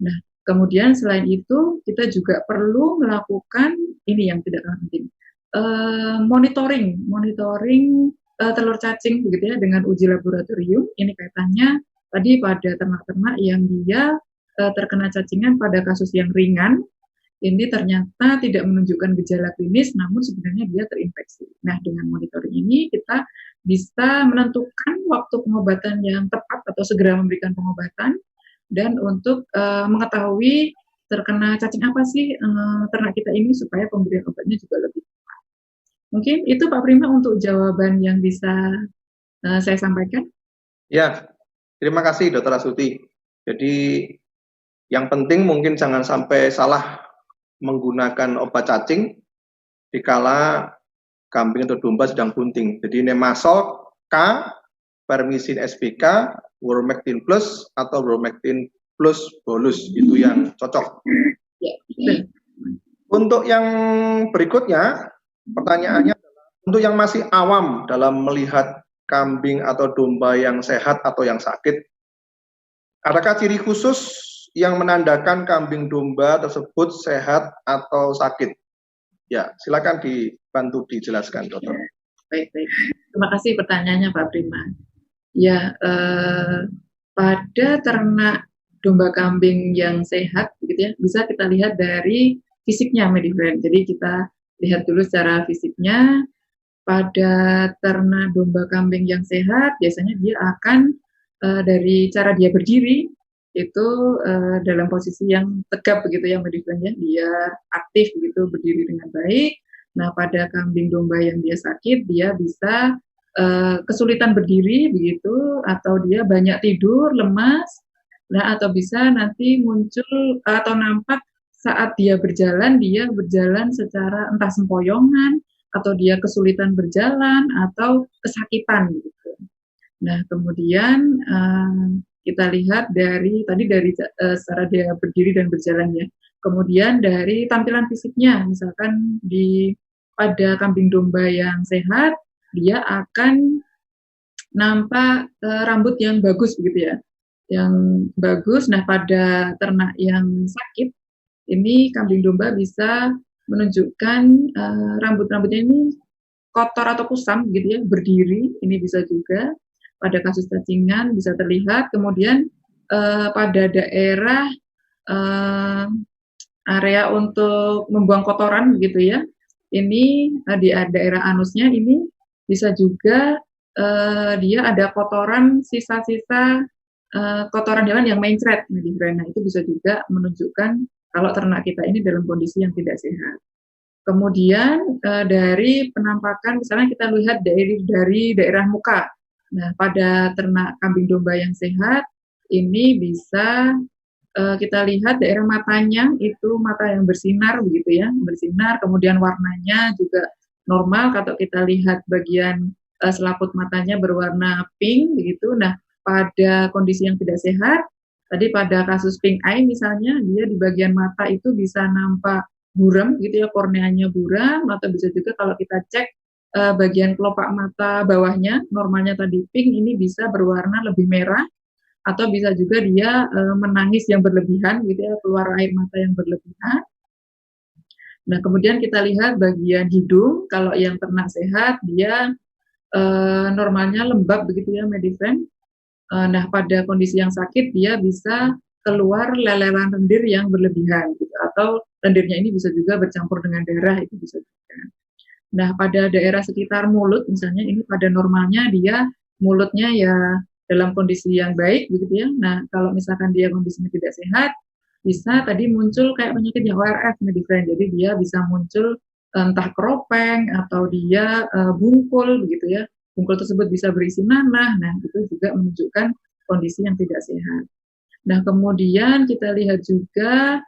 Nah, kemudian selain itu kita juga perlu melakukan ini yang tidak kalah penting, monitoring telur cacing begitu ya dengan uji laboratorium. Ini kaitannya tadi pada ternak-ternak yang dia terkena cacingan pada kasus yang ringan. Ini ternyata tidak menunjukkan gejala klinis, namun sebenarnya dia terinfeksi. Nah, dengan monitoring ini kita bisa menentukan waktu pengobatan yang tepat atau segera memberikan pengobatan, dan untuk mengetahui terkena cacing apa sih ternak kita ini supaya pemberian obatnya juga lebih tepat. Mungkin itu Pak Prima untuk jawaban yang bisa saya sampaikan. Ya, terima kasih Dr. Astuti. Jadi yang penting mungkin jangan sampai salah menggunakan obat cacing dikala kambing atau domba sedang bunting. Jadi Nemasol K, Vermisin SPK, Wormectin Plus atau Wormectin Plus bolus itu yang cocok. Untuk yang berikutnya, pertanyaannya adalah untuk yang masih awam dalam melihat kambing atau domba yang sehat atau yang sakit, adakah ciri khusus yang menandakan kambing domba tersebut sehat atau sakit? Ya, silakan dibantu dijelaskan, Dokter. Baik. Terima kasih pertanyaannya, Pak Prima. Ya, pada ternak domba kambing yang sehat, begitu ya, bisa kita lihat dari fisiknya, Medigrand. Jadi kita lihat dulu secara fisiknya. Pada ternak domba kambing yang sehat, biasanya dia akan dari cara dia berdiri itu dalam posisi yang tegap begitu ya, Medigrand ya, dia aktif begitu berdiri dengan baik. Nah, pada kambing domba yang dia sakit, dia bisa kesulitan berdiri begitu, atau dia banyak tidur, lemas, Nah, atau bisa nanti muncul atau nampak saat dia berjalan secara entah sempoyongan, atau dia kesulitan berjalan, atau kesakitan gitu. Nah, kemudian kita lihat dari secara dia berdiri dan berjalan ya. Kemudian dari tampilan fisiknya, misalkan pada kambing domba yang sehat, dia akan nampak rambut yang bagus begitu ya, yang bagus. Nah, pada ternak yang sakit, ini kambing domba bisa menunjukkan rambut-rambutnya ini kotor atau kusam gitu ya, berdiri, ini bisa juga pada kasus cacingan bisa terlihat. Kemudian pada daerah area untuk membuang kotoran gitu ya, ini di daerah anusnya ini bisa juga dia ada kotoran, sisa-sisa kotoran hewan yang mencret. Nah, itu bisa juga menunjukkan kalau ternak kita ini dalam kondisi yang tidak sehat. Kemudian dari penampakan, misalnya kita lihat dari daerah muka. Nah, pada ternak kambing domba yang sehat, ini bisa kita lihat daerah matanya itu mata yang bersinar begitu ya, bersinar. Kemudian warnanya juga normal. Kalau kita lihat bagian selaput matanya berwarna pink begitu. Nah, pada kondisi yang tidak sehat, tadi pada kasus pink eye misalnya, dia di bagian mata itu bisa nampak buram gitu ya, korneanya buram, atau bisa juga kalau kita cek bagian kelopak mata bawahnya, normalnya tadi pink, ini bisa berwarna lebih merah, atau bisa juga dia menangis yang berlebihan gitu ya, keluar air mata yang berlebihan. Nah, kemudian kita lihat bagian hidung, kalau yang ternak sehat dia normalnya lembab begitu ya, Medifriend. Nah, pada kondisi yang sakit dia bisa keluar leleran lendir yang berlebihan gitu, atau lendirnya ini bisa juga bercampur dengan darah, itu bisa juga. Nah, pada daerah sekitar mulut misalnya, ini pada normalnya dia mulutnya ya dalam kondisi yang baik begitu ya. Nah, kalau misalkan dia kondisinya tidak sehat, bisa tadi muncul kayak penyakit yang ORF, Medifriend. Jadi dia bisa muncul entah keropeng atau dia bungkul begitu ya. Bungkul tersebut bisa berisi nanah. Nah, itu juga menunjukkan kondisi yang tidak sehat. Nah, kemudian kita lihat juga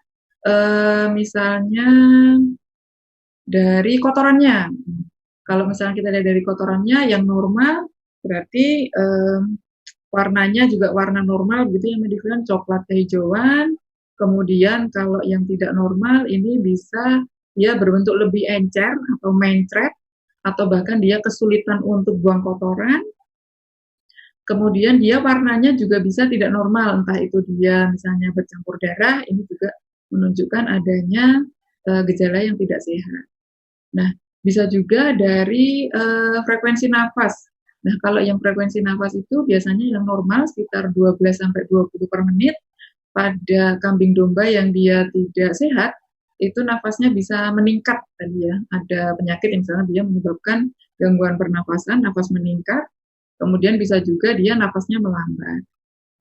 misalnya dari kotorannya. Kalau misalnya kita lihat dari kotorannya yang normal, berarti warnanya juga warna normal gitu ya, Medifriend, coklat kehijauan. Kemudian kalau yang tidak normal ini bisa dia berbentuk lebih encer atau mencret, atau bahkan dia kesulitan untuk buang kotoran. Kemudian dia warnanya juga bisa tidak normal, entah itu dia misalnya bercampur darah, ini juga menunjukkan adanya gejala yang tidak sehat. Nah, bisa juga dari frekuensi nafas. Nah, kalau yang frekuensi nafas itu biasanya yang normal sekitar 12-20 per menit. Pada kambing domba yang dia tidak sehat, itu nafasnya bisa meningkat tadi ya. Ada penyakit yang misalnya dia menyebabkan gangguan pernapasan, nafas meningkat. Kemudian bisa juga dia nafasnya melambat.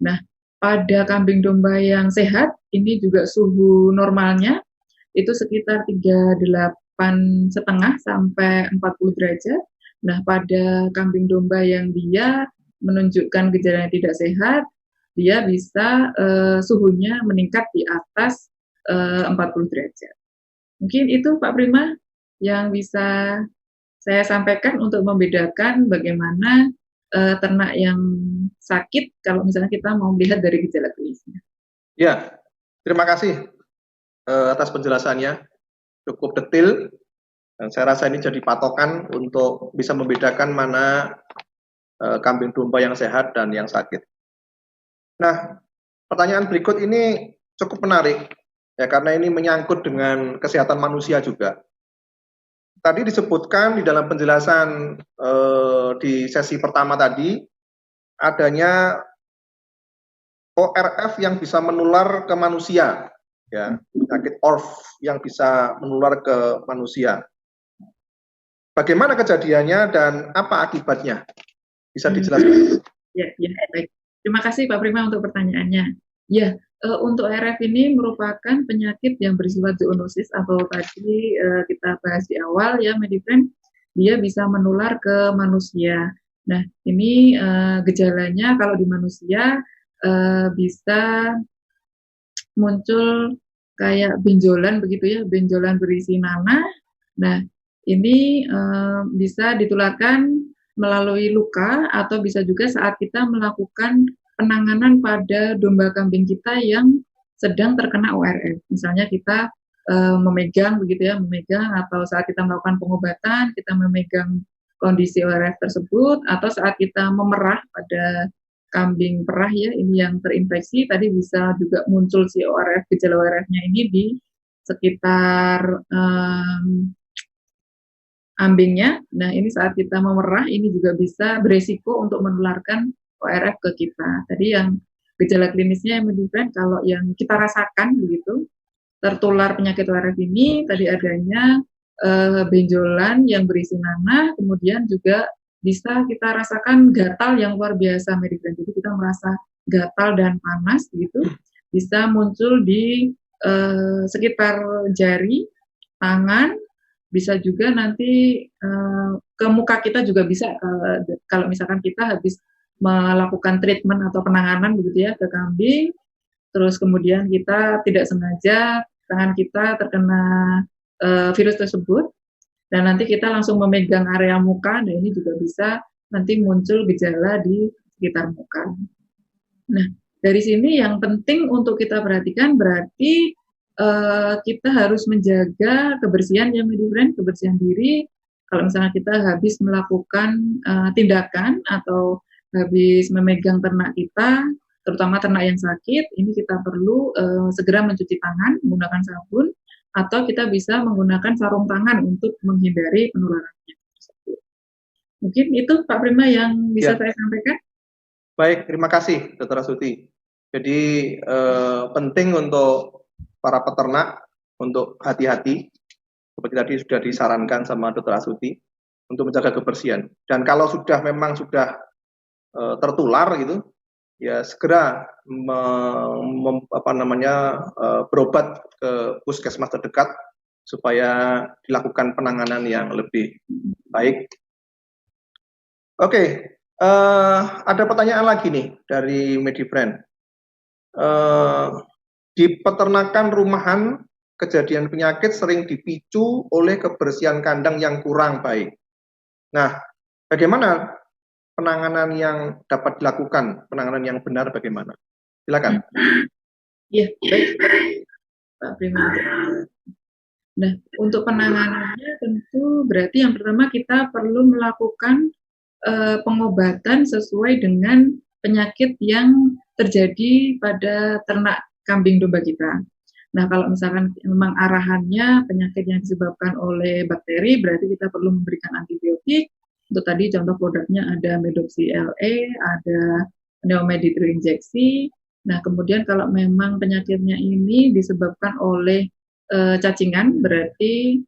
Nah, pada kambing domba yang sehat, ini juga suhu normalnya itu sekitar 38,5 sampai 40 derajat. Nah, pada kambing domba yang dia menunjukkan gejala yang tidak sehat, dia bisa suhunya meningkat di atas 40 derajat. Mungkin itu Pak Prima yang bisa saya sampaikan untuk membedakan bagaimana ternak yang sakit kalau misalnya kita mau melihat dari gejala klinisnya. Ya, terima kasih atas penjelasannya, cukup detail, dan saya rasa ini jadi patokan untuk bisa membedakan mana kambing domba yang sehat dan yang sakit. Nah, pertanyaan berikut ini cukup menarik, ya, karena ini menyangkut dengan kesehatan manusia juga. Tadi disebutkan di dalam penjelasan di sesi pertama tadi, adanya ORF yang bisa menular ke manusia, ya, penyakit ORF yang bisa menular ke manusia. Bagaimana kejadiannya dan apa akibatnya? Bisa dijelaskan? Ya, baik. Terima kasih Pak Prima untuk pertanyaannya. Ya, untuk ORF ini merupakan penyakit yang bersifat zoonosis, atau tadi kita bahas di awal ya, Medifriend, dia bisa menular ke manusia. Nah, ini gejalanya kalau di manusia bisa muncul kayak benjolan begitu ya, benjolan berisi nanah. Nah, ini bisa ditularkan melalui luka atau bisa juga saat kita melakukan penanganan pada domba kambing kita yang sedang terkena ORF. Misalnya kita memegang begitu ya, memegang atau saat kita melakukan pengobatan, kita memegang kondisi ORF tersebut atau saat kita memerah pada kambing perah ya, ini yang terinfeksi, tadi bisa juga muncul si ORF, gejala ORF-nya ini di sekitar ambingnya. Nah, ini saat kita memerah, ini juga bisa beresiko untuk menularkan ORF ke kita. Tadi yang gejala klinisnya yang menunjukkan kalau yang kita rasakan begitu, tertular penyakit ORF ini, tadi adanya benjolan yang berisi nanah, kemudian juga bisa kita rasakan gatal yang luar biasa, Medifriend. Jadi kita merasa gatal dan panas gitu, bisa muncul di sekitar jari, tangan, bisa juga nanti ke muka kita juga bisa kalau misalkan kita habis melakukan treatment atau penanganan begitu ya ke kambing, terus kemudian kita tidak sengaja tangan kita terkena virus tersebut, dan nanti kita langsung memegang area muka, dan ini juga bisa nanti muncul gejala di sekitar muka. Nah, dari sini yang penting untuk kita perhatikan berarti kita harus menjaga kebersihan ya, Medifriend, kebersihan diri. Kalau misalnya kita habis melakukan tindakan atau habis memegang ternak kita, terutama ternak yang sakit, ini kita perlu segera mencuci tangan menggunakan sabun, atau kita bisa menggunakan sarung tangan untuk menghindari penularannya. Mungkin itu Pak Prima yang bisa saya sampaikan. Baik, terima kasih Dr. Astuti. Jadi penting untuk para peternak untuk hati-hati, seperti tadi sudah disarankan sama Dr. Astuti, untuk menjaga kebersihan. Dan kalau memang sudah tertular gitu, ya segera berobat ke puskesmas terdekat supaya dilakukan penanganan yang lebih baik. Oke, ada pertanyaan lagi nih dari Medifriend. Di peternakan rumahan, kejadian penyakit sering dipicu oleh kebersihan kandang yang kurang baik. Nah, bagaimana penanganan yang dapat dilakukan, penanganan yang benar bagaimana? Silakan. Iya, baik, Pak Prima. Nah, untuk penanganannya tentu berarti yang pertama kita perlu melakukan pengobatan sesuai dengan penyakit yang terjadi pada ternak kambing domba kita. Nah, kalau misalkan memang arahannya penyakit yang disebabkan oleh bakteri, berarti kita perlu memberikan antibiotik. Untuk tadi contoh produknya ada Medoxy LE, ada Neomedi injeksi. Nah, kemudian kalau memang penyakitnya ini disebabkan oleh cacingan, berarti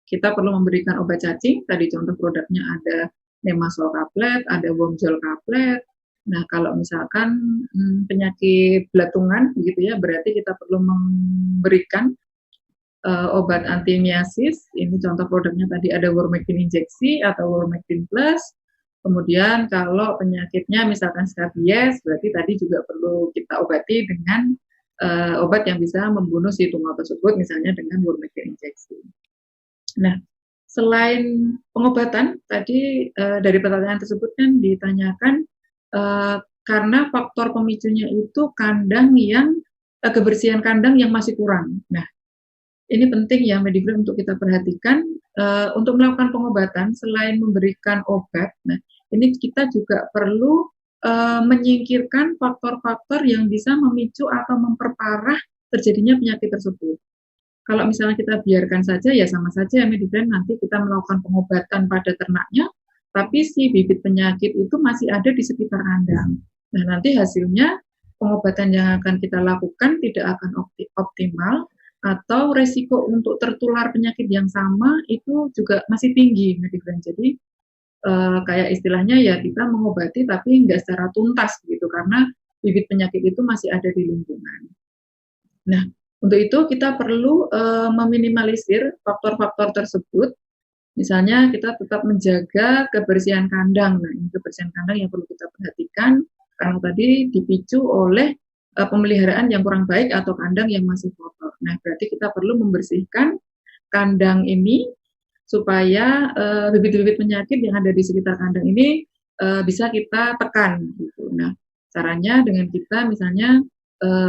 kita perlu memberikan obat cacing. Tadi contoh produknya ada Nemasol kaplet, ada Wormjol kaplet. Nah, kalau misalkan penyakit belatungan begitu ya, berarti kita perlu memberikan obat antimiasis. Ini contoh produknya tadi ada Wormectin injeksi atau Wormectin plus. Kemudian kalau penyakitnya misalkan skabies, berarti tadi juga perlu kita obati dengan obat yang bisa membunuh si tumor tersebut, misalnya dengan Wormectin injeksi. Nah, selain pengobatan, tadi dari pertanyaan tersebut kan ditanyakan karena faktor pemicunya itu kandang yang kebersihan kandang yang masih kurang. Nah, ini penting ya Medifriend untuk kita perhatikan untuk melakukan pengobatan selain memberikan obat. Nah, ini kita juga perlu menyingkirkan faktor-faktor yang bisa memicu atau memperparah terjadinya penyakit tersebut. Kalau misalnya kita biarkan saja, ya sama saja ya Medifriend, nanti kita melakukan pengobatan pada ternaknya, tapi si bibit penyakit itu masih ada di sekitar kandang. Nah, nanti hasilnya pengobatan yang akan kita lakukan tidak akan optimal, atau resiko untuk tertular penyakit yang sama itu juga masih tinggi, Medifriend. Jadi kayak istilahnya ya kita mengobati tapi nggak secara tuntas gitu, karena bibit penyakit itu masih ada di lingkungan. Nah, untuk itu kita perlu meminimalisir faktor-faktor tersebut. Misalnya kita tetap menjaga kebersihan kandang. Nah, ini kebersihan kandang yang perlu kita perhatikan. karena tadi dipicu oleh pemeliharaan yang kurang baik atau kandang yang masih kotor. Nah, berarti kita perlu membersihkan kandang ini supaya bibit-bibit penyakit yang ada di sekitar kandang ini bisa kita tekan gitu. Nah, caranya dengan kita misalnya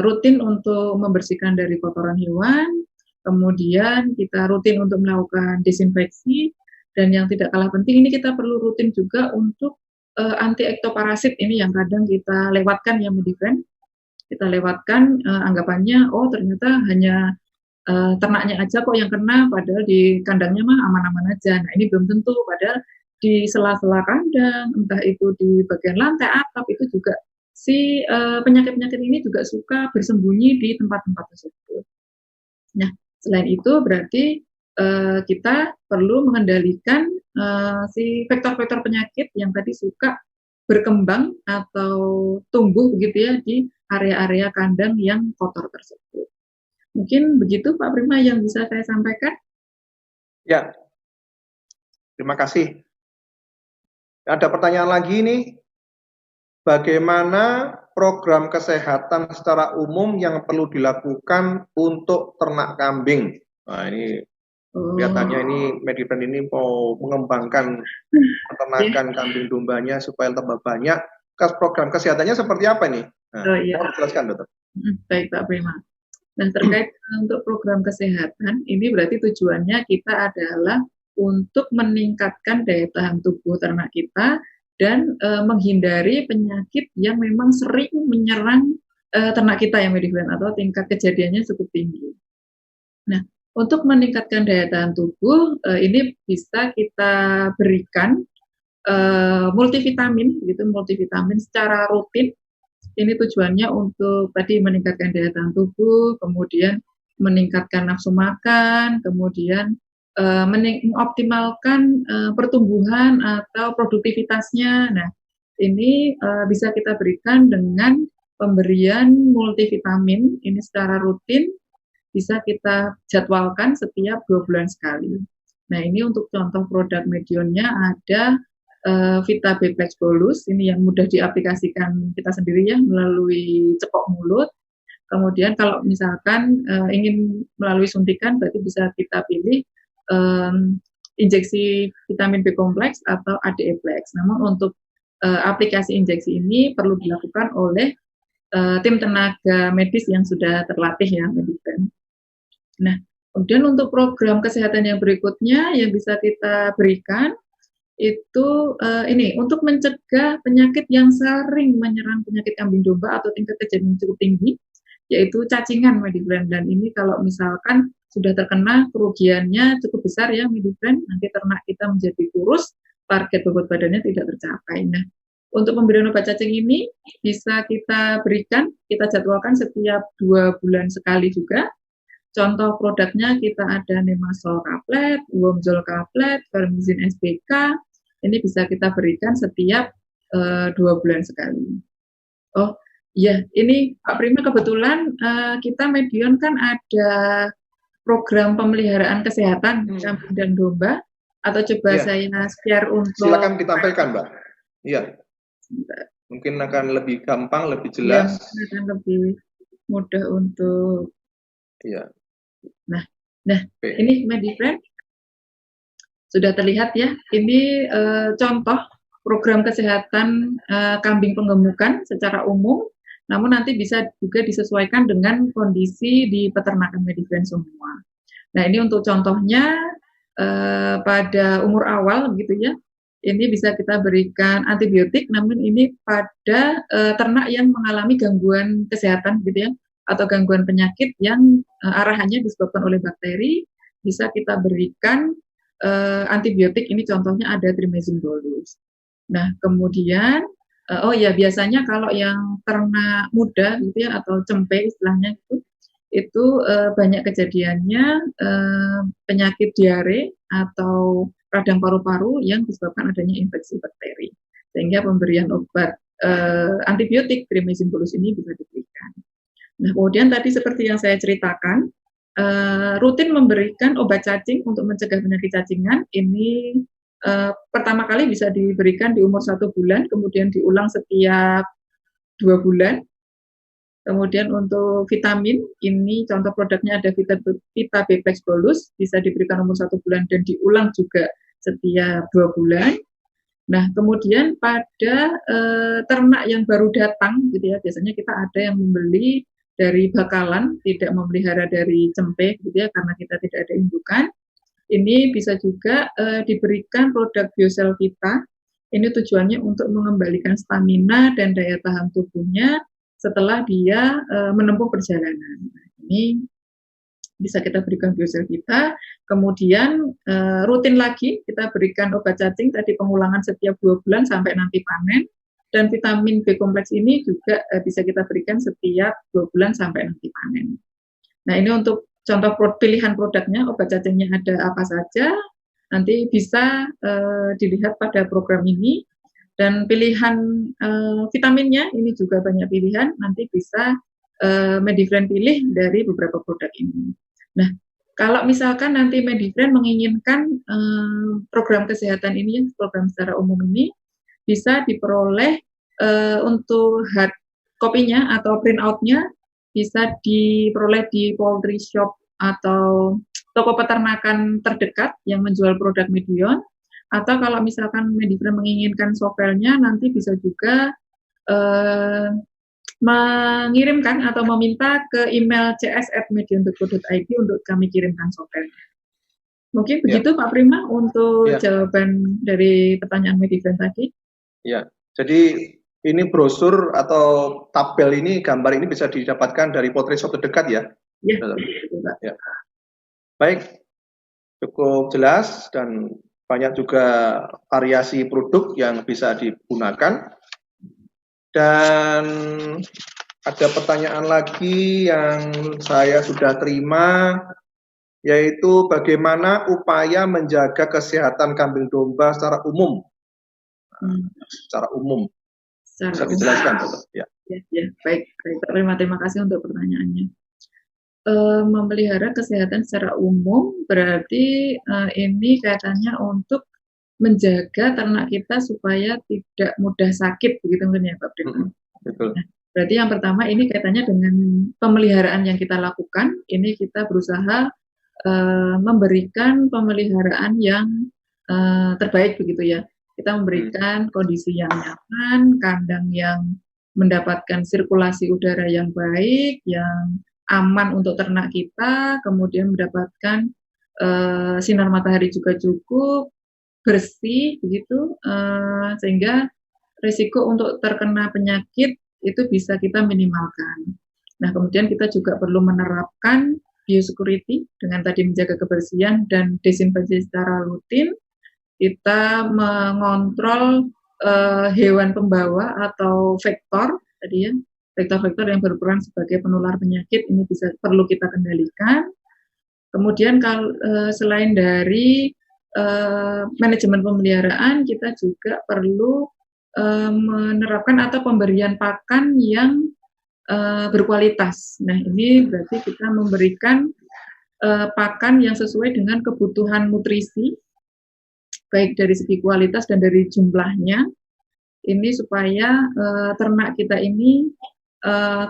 rutin untuk membersihkan dari kotoran hewan, kemudian kita rutin untuk melakukan desinfeksi, dan yang tidak kalah penting ini kita perlu rutin juga untuk anti ektoparasit ini yang kadang kita lewatkan ya Medifriend. Kita lewatkan anggapannya oh ternyata hanya ternaknya aja kok yang kena, padahal di kandangnya mah aman-aman aja. Nah ini belum tentu, padahal di sela-sela kandang, entah itu di bagian lantai, atap, itu juga si penyakit-penyakit ini juga suka bersembunyi di tempat-tempat tersebut. Nah, selain itu berarti kita perlu mengendalikan si vektor-vektor penyakit yang tadi suka berkembang atau tumbuh begitu ya di area-area kandang yang kotor tersebut. Mungkin begitu Pak Prima yang bisa saya sampaikan. Ya, terima kasih. Ada pertanyaan lagi nih, bagaimana program kesehatan secara umum yang perlu dilakukan untuk ternak kambing? Nah ini kelihatannya ini Medifriend ini mau mengembangkan peternakan kambing dombanya supaya tambah banyak. Program kesehatannya seperti apa nih? Nah, mohon jelaskan dokter. Baik Pak Prima. Nah terkait untuk program kesehatan ini berarti tujuannya kita adalah untuk meningkatkan daya tahan tubuh ternak kita dan menghindari penyakit yang memang sering menyerang ternak kita yang Medifriend atau tingkat kejadiannya cukup tinggi. Nah, untuk meningkatkan daya tahan tubuh ini bisa kita berikan multivitamin, gitu, multivitamin secara rutin. Ini tujuannya untuk tadi meningkatkan daya tahan tubuh, kemudian meningkatkan nafsu makan, kemudian mengoptimalkan pertumbuhan atau produktivitasnya. Nah, ini bisa kita berikan dengan pemberian multivitamin ini secara rutin, bisa kita jadwalkan setiap 2 bulan sekali. Nah, ini untuk contoh produk Medionnya ada Vita B-Flex Bolus, ini yang mudah diaplikasikan kita sendiri ya melalui cepok mulut. Kemudian kalau misalkan ingin melalui suntikan berarti bisa kita pilih injeksi vitamin B kompleks atau ADE-Flex. Namun untuk aplikasi injeksi ini perlu dilakukan oleh tim tenaga medis yang sudah terlatih ya Medifriend. Nah, kemudian untuk program kesehatan yang berikutnya yang bisa kita berikan itu ini untuk mencegah penyakit yang sering menyerang penyakit kambing domba atau tingkat kejadian cukup tinggi, yaitu cacingan Medifriend. Dan ini kalau misalkan sudah terkena kerugiannya cukup besar ya Medifriend, nanti ternak kita menjadi kurus, target bobot badannya tidak tercapai. Nah, untuk pemberian obat cacing ini bisa kita berikan, kita jadwalkan setiap 2 bulan sekali juga. Contoh produknya kita ada Nemasol Kaplet, Wormzol Kaplet, Vermizin SPK. Ini bisa kita berikan setiap 2 bulan sekali. Oh iya, ini Pak Prima kebetulan kita Medion kan ada program pemeliharaan kesehatan kambing dan domba. Atau coba saya share untuk... Silakan ditampilkan Mbak. Iya. Mungkin akan lebih gampang, lebih jelas. Ya, akan lebih mudah untuk... Iya. Nah, ini Medifriend sudah terlihat ya. Ini contoh program kesehatan kambing penggemukan secara umum. Namun nanti bisa juga disesuaikan dengan kondisi di peternakan Medifriend semua. Nah, ini untuk contohnya pada umur awal gitu ya. Ini bisa kita berikan antibiotik, namun ini pada ternak yang mengalami gangguan kesehatan gitu ya, atau gangguan penyakit yang arahannya disebabkan oleh bakteri, bisa kita berikan antibiotik. Ini contohnya ada Trimezin bolus. Nah, kemudian biasanya kalau yang ternak muda gitu ya, atau cempe istilahnya itu banyak kejadiannya penyakit diare atau radang paru-paru yang disebabkan adanya infeksi bakteri, sehingga pemberian obat antibiotik Trimezin bolus ini bisa diberikan. Nah, kemudian tadi seperti yang saya ceritakan, rutin memberikan obat cacing untuk mencegah penyakit cacingan. Ini pertama kali bisa diberikan di umur 1 bulan, kemudian diulang setiap 2 bulan. Kemudian untuk vitamin, ini contoh produknya ada Vita B-Flex Bolus, bisa diberikan umur 1 bulan dan diulang juga setiap 2 bulan. Nah, kemudian pada ternak yang baru datang, gitu ya, biasanya kita ada yang membeli dari bakalan, tidak memelihara dari cempe, gitu ya, karena kita tidak ada indukan. Ini bisa juga diberikan produk Biosel Vita. Ini tujuannya untuk mengembalikan stamina dan daya tahan tubuhnya setelah dia menempuh perjalanan. Nah, ini bisa kita berikan biosel kita, kemudian rutin lagi kita berikan obat cacing, tadi pengulangan setiap 2 bulan sampai nanti panen, dan vitamin B kompleks ini juga bisa kita berikan setiap 2 bulan sampai nanti panen. Nah, ini untuk contoh pilihan produknya, obat cacingnya ada apa saja, nanti bisa dilihat pada program ini, dan pilihan vitaminnya ini juga banyak pilihan, nanti bisa Medifriend pilih dari beberapa produk ini. Nah, kalau misalkan nanti Medifriend menginginkan program kesehatan ini, program secara umum ini, bisa diperoleh untuk hard copy-nya atau print out-nya, bisa diperoleh di poultry shop atau toko peternakan terdekat yang menjual produk Medion, atau kalau misalkan Medifriend menginginkan sovelnya, nanti bisa juga mengirimkan atau meminta ke email cs@medion.co.id untuk kami kirimkan sovelnya. Mungkin begitu Pak Prima untuk jawaban dari pertanyaan Medifriend tadi. Ya, jadi ini brosur atau tabel ini, gambar ini bisa didapatkan dari poultry shop terdekat ya? Ya. Baik, cukup jelas dan banyak juga variasi produk yang bisa digunakan. Dan ada pertanyaan lagi yang saya sudah terima, yaitu bagaimana upaya menjaga kesehatan kambing domba secara umum? Secara umum. Bisa dijelaskan, ya. Baik. Terima kasih untuk pertanyaannya. Memelihara kesehatan secara umum berarti ini kaitannya untuk menjaga ternak kita supaya tidak mudah sakit, begitu kan ya Pak Prima? Betul. Nah, berarti yang pertama ini kaitannya dengan pemeliharaan yang kita lakukan. Ini kita berusaha memberikan pemeliharaan yang terbaik, begitu ya. Kita memberikan kondisi yang nyaman, kandang yang mendapatkan sirkulasi udara yang baik, yang aman untuk ternak kita, kemudian mendapatkan sinar matahari juga cukup, bersih, begitu, sehingga risiko untuk terkena penyakit itu bisa kita minimalkan. Nah, kemudian kita juga perlu menerapkan biosecurity dengan tadi menjaga kebersihan dan desinfeksi secara rutin. Kita mengontrol hewan pembawa atau vektor tadi ya, vektor-vektor yang berperan sebagai penular penyakit ini perlu kita kendalikan. Kemudian selain dari manajemen pemeliharaan, kita juga perlu menerapkan atau pemberian pakan yang berkualitas. Nah, ini berarti kita memberikan pakan yang sesuai dengan kebutuhan nutrisi, baik dari segi kualitas dan dari jumlahnya, ini supaya ternak kita ini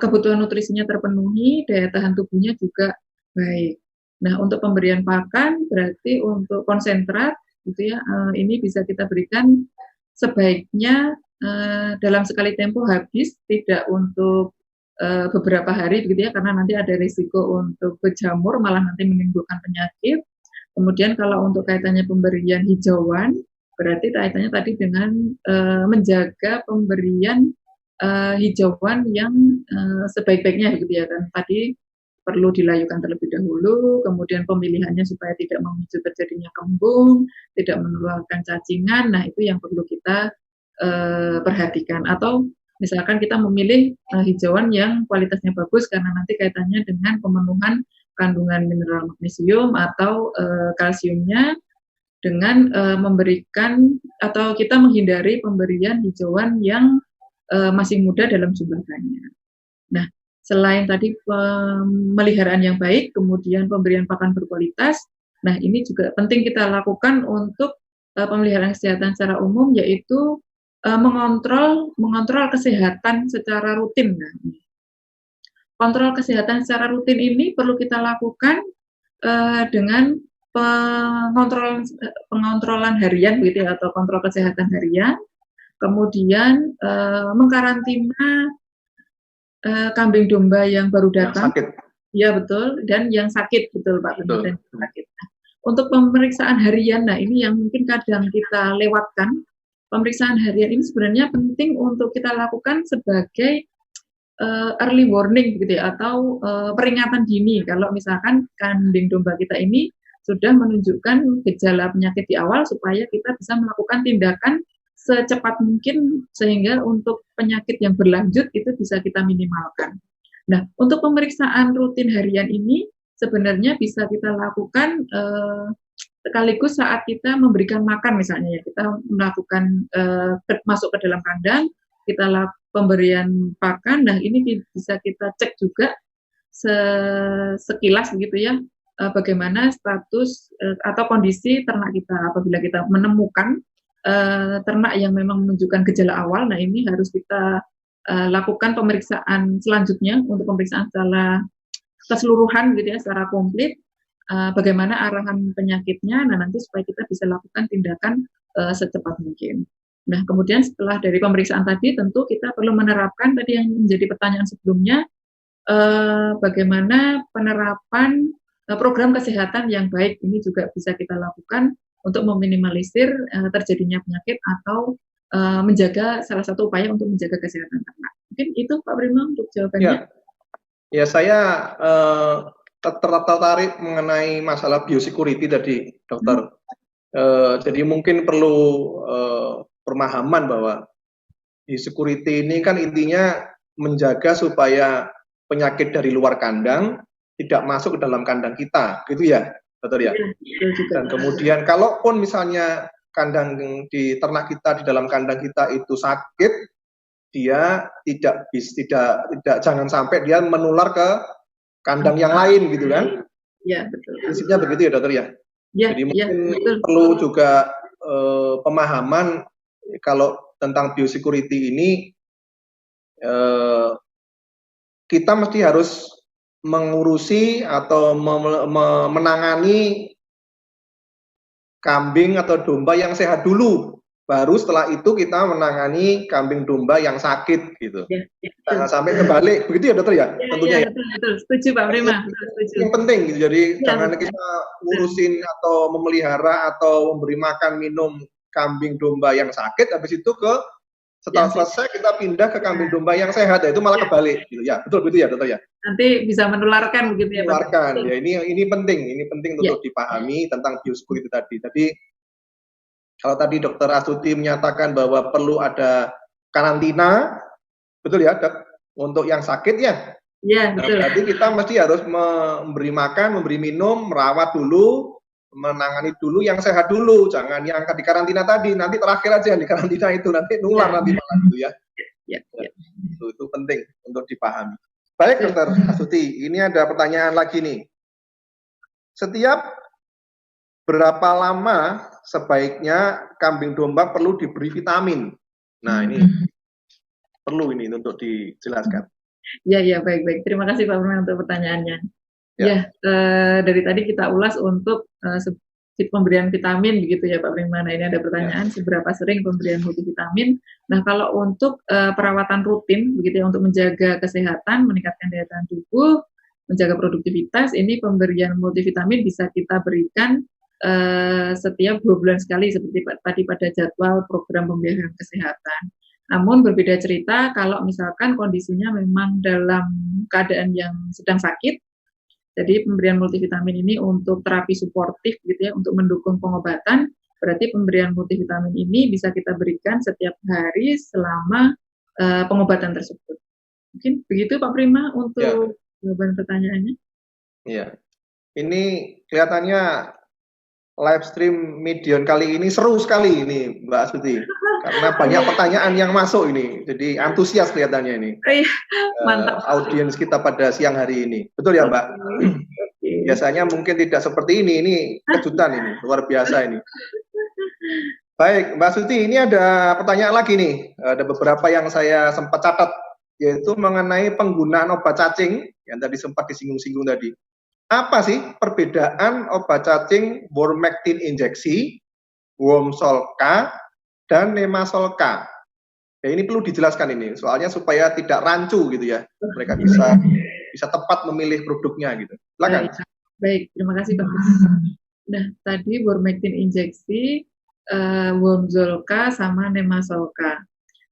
kebutuhan nutrisinya terpenuhi, daya tahan tubuhnya juga baik. Nah, untuk pemberian pakan berarti untuk konsentrat, gitu ya, ini bisa kita berikan sebaiknya dalam sekali tempo habis, tidak untuk beberapa hari, gitu ya, karena nanti ada risiko untuk berjamur, malah nanti menimbulkan penyakit. Kemudian kalau untuk kaitannya pemberian hijauan, berarti kaitannya tadi dengan menjaga pemberian hijauan yang sebaik-baiknya, gitu ya, kan tadi perlu dilayukan terlebih dahulu, kemudian pemilihannya supaya tidak memicu terjadinya kembung, tidak menularkan cacingan. Nah, itu yang perlu kita perhatikan. Atau misalkan kita memilih hijauan yang kualitasnya bagus karena nanti kaitannya dengan pemenuhan kandungan mineral magnesium atau kalsiumnya, dengan memberikan atau kita menghindari pemberian hijauan yang masih muda dalam jumlah banyak. Nah, selain tadi pemeliharaan yang baik, kemudian pemberian pakan berkualitas, nah ini juga penting kita lakukan untuk pemeliharaan kesehatan secara umum, yaitu mengontrol kesehatan secara rutin. Nah, kontrol kesehatan secara rutin ini perlu kita lakukan dengan pengontrolan harian gitu ya, atau kontrol kesehatan harian, kemudian mengkarantina kambing domba yang baru datang. Ya betul, dan yang sakit, betul Pak. Betul. Dan yang sakit. Untuk pemeriksaan harian, nah ini yang mungkin kadang kita lewatkan. Pemeriksaan harian ini sebenarnya penting untuk kita lakukan sebagai early warning gitu ya, atau peringatan dini kalau misalkan kambing domba kita ini sudah menunjukkan gejala penyakit di awal, supaya kita bisa melakukan tindakan secepat mungkin sehingga untuk penyakit yang berlanjut itu bisa kita minimalkan. Nah, untuk pemeriksaan rutin harian ini sebenarnya bisa kita lakukan sekaligus saat kita memberikan makan, misalnya ya, kita melakukan masuk ke dalam kandang, kita lakukan pemberian pakan. Nah, ini bisa kita cek juga sekilas begitu ya, bagaimana status atau kondisi ternak kita. Apabila kita menemukan ternak yang memang menunjukkan gejala awal, nah ini harus kita lakukan pemeriksaan selanjutnya untuk pemeriksaan secara keseluruhan gitu ya, secara komplit, bagaimana arahan penyakitnya. Nah, nanti supaya kita bisa lakukan tindakan secepat mungkin. Nah, kemudian setelah dari pemeriksaan tadi, tentu kita perlu menerapkan tadi yang menjadi pertanyaan sebelumnya, bagaimana penerapan program kesehatan yang baik. Ini juga bisa kita lakukan untuk meminimalisir terjadinya penyakit atau menjaga, salah satu upaya untuk menjaga kesehatan ternak. Mungkin itu Pak Prima untuk jawabannya. Ya, saya tertarik mengenai masalah biosecurity tadi, Dokter. Jadi mungkin perlu pemahaman bahwa biosecurity ini kan intinya menjaga supaya penyakit dari luar kandang tidak masuk ke dalam kandang kita, gitu ya, Dokter ya. Dan kemudian kalaupun misalnya kandang di ternak kita, di dalam kandang kita itu sakit, dia tidak jangan sampai dia menular ke kandang yang lain gitu kan? Iya, betul. Prinsipnya begitu ya, Dokter ya. Ya, jadi mungkin betul. Perlu juga pemahaman kalau tentang biosecurity ini, kita mesti harus mengurusi atau menangani kambing atau domba yang sehat dulu, baru setelah itu kita menangani kambing domba yang sakit gitu. Jangan sampai kebalik, begitu ya Dokter ya? Tentunya ya. Betul. Setuju Pak Prima. Yang penting gitu. Jadi jangan kita ngurusin atau memelihara atau memberi makan minum kambing domba yang sakit, habis itu setelah selesai kita pindah ke kambing domba yang sehat, itu malah kebalik gitu ya. Betul begitu ya Dokter ya? Nanti bisa menularkan begitu ya Pak. Menularkan. Ya, ini penting untuk dipahami tentang biosecurity tadi. Jadi kalau tadi Dokter Astuti menyatakan bahwa perlu ada karantina, betul ya, Dok? Untuk yang sakit ya? Iya, betul. Berarti kita mesti harus memberi makan, memberi minum, merawat dulu, menangani dulu yang sehat dulu, jangan yang di karantina tadi, nanti terakhir aja yang di karantina itu, nanti nular nanti malah gitu ya. Itu penting untuk dipahami. Baik Dokter Astuti, ini ada pertanyaan lagi nih. Setiap berapa lama sebaiknya kambing domba perlu diberi vitamin? Nah, ini perlu ini untuk dijelaskan. Ya, baik. Terima kasih Pak Prima untuk pertanyaannya. Dari tadi kita ulas untuk pemberian vitamin begitu ya Pak Prima. Nah, ini ada pertanyaan seberapa sering pemberian multivitamin. Nah, kalau untuk perawatan rutin begitu ya, untuk menjaga kesehatan, meningkatkan daya tahan tubuh, menjaga produktivitas, ini pemberian multivitamin bisa kita berikan setiap 2 bulan sekali seperti tadi pada jadwal program pembiayaan kesehatan. Namun berbeda cerita kalau misalkan kondisinya memang dalam keadaan yang sedang sakit. Jadi pemberian multivitamin ini untuk terapi suportif gitu ya, untuk mendukung pengobatan. Berarti pemberian multivitamin ini bisa kita berikan setiap hari selama pengobatan tersebut. Mungkin begitu Pak Prima untuk jawaban pertanyaannya. Iya. Ini kelihatannya live stream Medion kali ini seru sekali ini Mbak Astuti, karena banyak pertanyaan yang masuk ini, jadi antusias kelihatannya ini. Mantap. Audiens kita pada siang hari ini, betul ya Mbak? Biasanya mungkin tidak seperti ini kejutan ini, luar biasa ini. Baik, Mbak Suti, ini ada pertanyaan lagi nih. Ada beberapa yang saya sempat catat, yaitu mengenai penggunaan obat cacing yang tadi sempat disinggung-singgung tadi. Apa sih perbedaan obat cacing Wormectin injeksi, Wormsolka, dan Nemasolka? Ya, ini perlu dijelaskan ini, soalnya supaya tidak rancu gitu ya. Mereka bisa tepat memilih produknya gitu. Silakan. Baik, terima kasih Pak. Nah, tadi Wormectin injeksi, Wormsolka sama Nemasolka.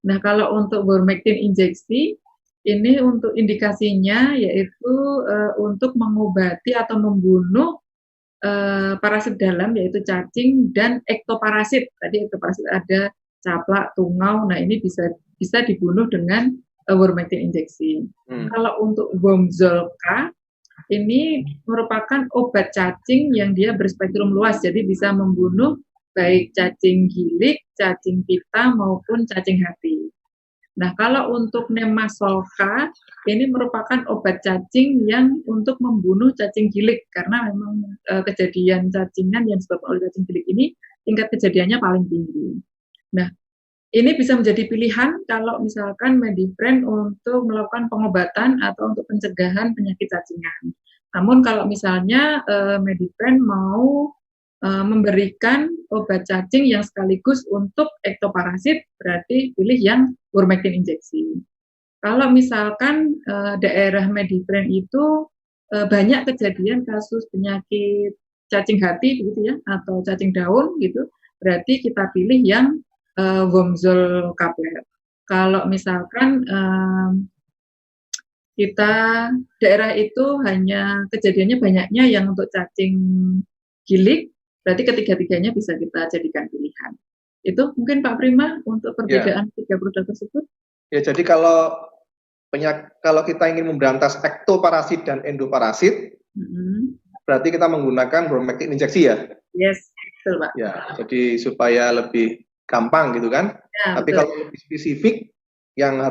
Nah, kalau untuk Wormectin injeksi, ini untuk indikasinya yaitu untuk mengobati atau membunuh parasit dalam, yaitu cacing dan ektoparasit. Tadi ektoparasit ada caplak, tungau. Nah, ini bisa dibunuh dengan Wormectin injeksi. Kalau untuk Wormsolka, ini merupakan obat cacing yang dia berspektrum luas, jadi bisa membunuh baik cacing gilik, cacing pita, maupun cacing hati. Nah, kalau untuk Nemasolka, ini merupakan obat cacing yang untuk membunuh cacing gilik, karena memang kejadian cacingan yang disebabkan oleh cacing gilik ini, tingkat kejadiannya paling tinggi. Nah, ini bisa menjadi pilihan kalau misalkan Medifriend untuk melakukan pengobatan atau untuk pencegahan penyakit cacingan. Namun kalau misalnya Medifriend mau memberikan obat cacing yang sekaligus untuk ektoparasit, berarti pilih yang Wormectin injeksi. Kalau misalkan daerah Medifriend itu banyak kejadian kasus penyakit cacing hati gitu ya, atau cacing daun gitu, berarti kita pilih yang Wormsolka. Kalau misalkan kita daerah itu hanya kejadiannya banyaknya yang untuk cacing gilik, berarti ketiga-tiganya bisa kita jadikan pilihan. Itu mungkin Pak Prima untuk perbedaan tiga produk tersebut. Ya, jadi kalau kita ingin memberantas ektoparasit dan endoparasit, berarti kita menggunakan Wormectin injeksi ya? Yes, betul Pak. Ya, jadi supaya lebih gampang gitu kan? Ya, tapi betul. Kalau lebih spesifik, yang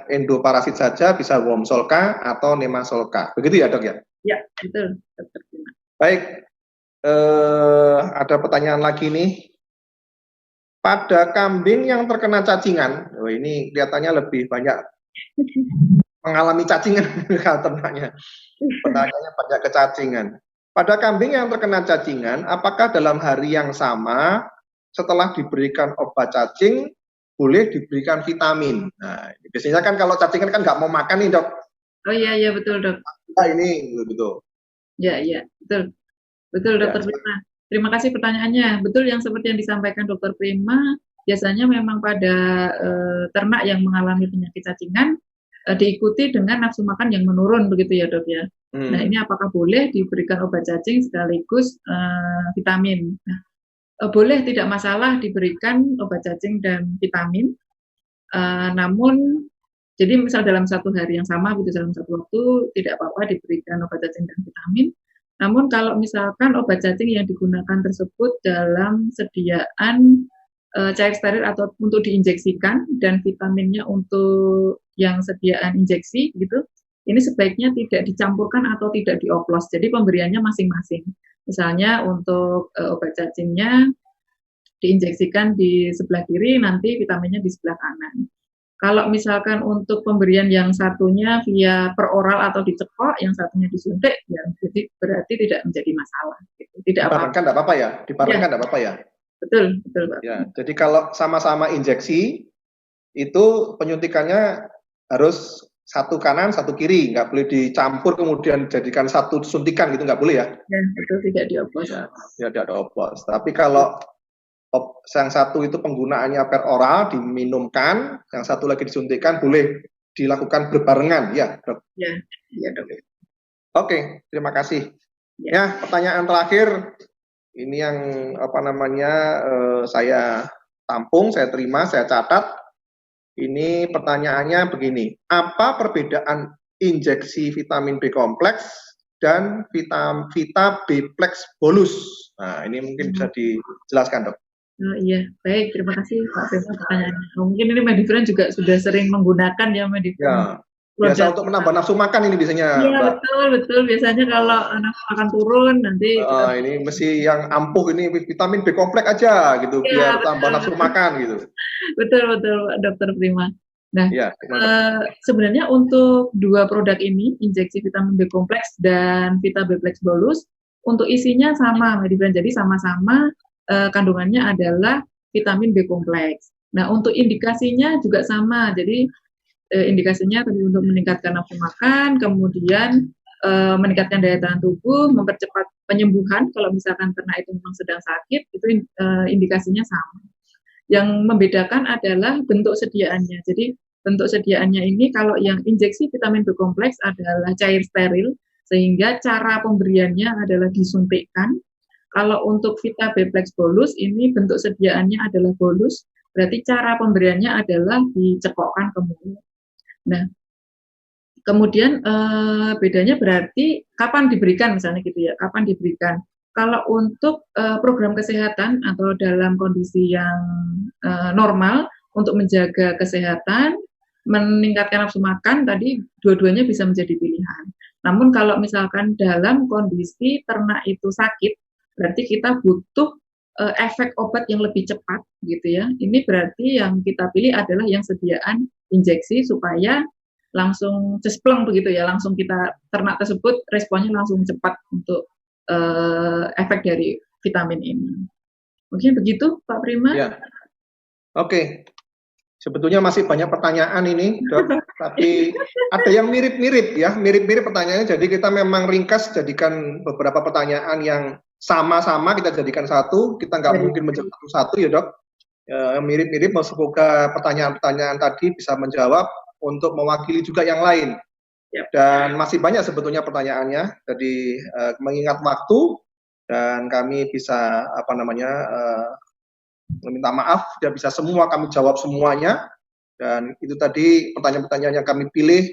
endoparasit saja bisa Wormsolka atau Nemasolka. Begitu ya dok ya? Ya, betul. Baik, ada pertanyaan lagi nih. Pada kambing yang terkena cacingan, ini kelihatannya lebih banyak mengalami cacingan ternaknya. Pertanyaannya banyak kecacingan. Pada kambing yang terkena cacingan, apakah dalam hari yang sama setelah diberikan obat cacing boleh diberikan vitamin? Nah, biasanya kan kalau cacingan kan nggak mau makan nih dok. Oh iya betul dok. Nah, ini betul. Ya betul. Betul dokter Prima. Terima kasih pertanyaannya. Betul yang seperti yang disampaikan dokter Prima, biasanya memang pada ternak yang mengalami penyakit cacingan diikuti dengan nafsu makan yang menurun begitu ya dok ya. Nah ini apakah boleh diberikan obat cacing sekaligus vitamin? Nah, boleh, tidak masalah diberikan obat cacing dan vitamin. Namun jadi misal dalam satu hari yang sama gitu, dalam satu waktu tidak apa-apa diberikan obat cacing dan vitamin. Namun kalau misalkan obat cacing yang digunakan tersebut dalam sediaan cair steril atau untuk diinjeksikan dan vitaminnya untuk yang sediaan injeksi gitu, ini sebaiknya tidak dicampurkan atau tidak dioplos. Jadi pemberiannya masing-masing. Misalnya untuk obat cacingnya diinjeksikan di sebelah kiri, nanti vitaminnya di sebelah kanan. Kalau misalkan untuk pemberian yang satunya via peroral atau dicekok, yang satunya disuntik, ya jadi berarti tidak menjadi masalah. Gitu. Tidak dibarengkan tidak apa-apa ya? Dibarengkan tidak apa-apa ya? Betul Pak. Ya, jadi kalau sama-sama injeksi, itu penyuntikannya harus satu kanan, satu kiri, nggak boleh dicampur kemudian jadikan satu suntikan gitu, nggak boleh ya? Ya, betul, tidak dioplos. Ya, tidak dioplos. Tapi kalau yang satu itu penggunaannya per oral diminumkan, yang satu lagi disuntikan, boleh dilakukan berbarengan ya dok? Ya dok. Oke, terima kasih. Ya, pertanyaan terakhir ini yang saya tampung, saya terima, saya catat. Ini pertanyaannya begini, apa perbedaan injeksi vitamin B kompleks dan Vita B-Plex bolus? Nah, ini mungkin bisa dijelaskan dok. Oh, iya, baik, terima kasih Pak Prima pertanyaannya. Mungkin ini Medifriend juga sudah sering menggunakan ya Medifriend. Biasa untuk menambah nafsu makan ini biasanya, Iya, Mbak. betul. Biasanya kalau nafsu makan turun, nanti kita Ini mesti yang ampuh ini vitamin B kompleks aja gitu, iya, biar tambah nafsu makan gitu. betul, Dokter Prima. Nah, Ya, sebenarnya untuk dua produk ini, injeksi vitamin B kompleks dan Vita B-Flex Bolus, untuk isinya sama, Medifriend. Jadi sama-sama kandungannya adalah vitamin B kompleks. Nah, untuk indikasinya juga sama. Jadi indikasinya tadi untuk meningkatkan nafsu makan, kemudian meningkatkan daya tahan tubuh, mempercepat penyembuhan kalau misalkan ternak itu memang sedang sakit, itu indikasinya sama. Yang membedakan adalah bentuk sediaannya. Jadi bentuk sediaannya ini kalau yang injeksi vitamin B kompleks adalah cair steril, sehingga cara pemberiannya adalah disuntikkan. Kalau untuk Vita B-Flex Bolus ini bentuk sediaannya adalah bolus, berarti cara pemberiannya adalah dicekokkan ke mulut. Nah, kemudian bedanya berarti kapan diberikan misalnya gitu ya, kapan diberikan. Kalau untuk program kesehatan atau dalam kondisi yang normal untuk menjaga kesehatan, meningkatkan nafsu makan tadi dua-duanya bisa menjadi pilihan. Namun kalau misalkan dalam kondisi ternak itu sakit, berarti kita butuh efek obat yang lebih cepat gitu ya. Ini berarti yang kita pilih adalah yang sediaan injeksi supaya langsung cespleng begitu ya, langsung kita ternak tersebut responnya langsung cepat untuk efek dari vitamin ini. Mungkin begitu Pak Prima? Ya. Oke. Sebetulnya masih banyak pertanyaan ini, Dok. Tapi ada yang mirip-mirip ya, mirip-mirip pertanyaannya. Jadi kita memang ringkas jadikan beberapa pertanyaan yang sama-sama kita jadikan satu. Kita nggak mungkin menjawab satu-satu ya, Dok. Mirip-mirip, semoga pertanyaan-pertanyaan tadi bisa menjawab untuk mewakili juga yang lain. Dan masih banyak sebetulnya pertanyaannya. Jadi mengingat waktu dan kami bisa meminta maaf tidak bisa semua kami jawab semuanya. Dan itu tadi pertanyaan-pertanyaan yang kami pilih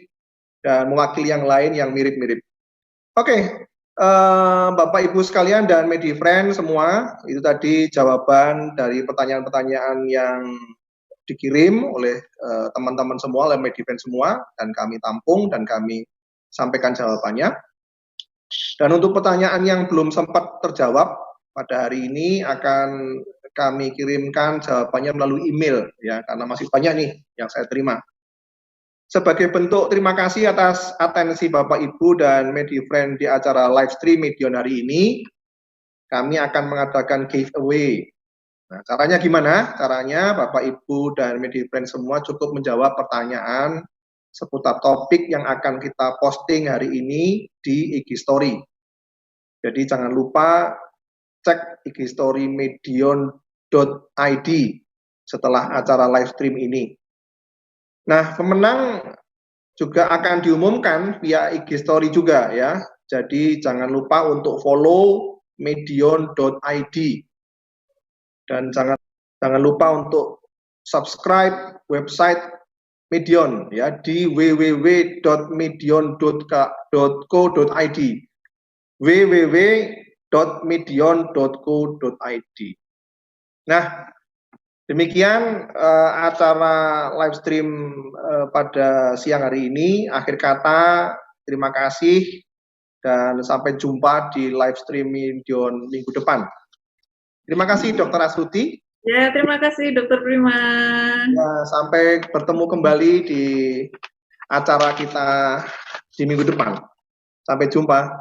dan mewakili yang lain yang mirip-mirip. Oke, Bapak Ibu sekalian dan Medifriend semua, itu tadi jawaban dari pertanyaan-pertanyaan yang dikirim oleh teman-teman semua, oleh Medifriend semua, dan kami tampung dan kami sampaikan jawabannya. Dan untuk pertanyaan yang belum sempat terjawab pada hari ini akan kami kirimkan jawabannya melalui email ya, karena masih banyak nih yang saya terima. Sebagai bentuk terima kasih atas atensi Bapak Ibu dan Medifriend di acara live stream Medion hari ini, kami akan mengadakan giveaway. Nah, caranya gimana? Caranya Bapak Ibu dan Medifriend semua cukup menjawab pertanyaan seputar topik yang akan kita posting hari ini di IG Story. Jadi jangan lupa cek IG Story medion.id setelah acara live stream ini. Nah, pemenang juga akan diumumkan via IG Story juga ya. Jadi jangan lupa untuk follow medion.id. Dan jangan lupa untuk subscribe website Medion ya di www.medion.co.id www.medion.co.id. Nah, demikian acara live stream pada siang hari ini. Akhir kata, terima kasih dan sampai jumpa di live stream Medion minggu depan. Terima kasih Dr. Astuti. Ya, terima kasih Dr. Prima. Ya, sampai bertemu kembali di acara kita di minggu depan. Sampai jumpa.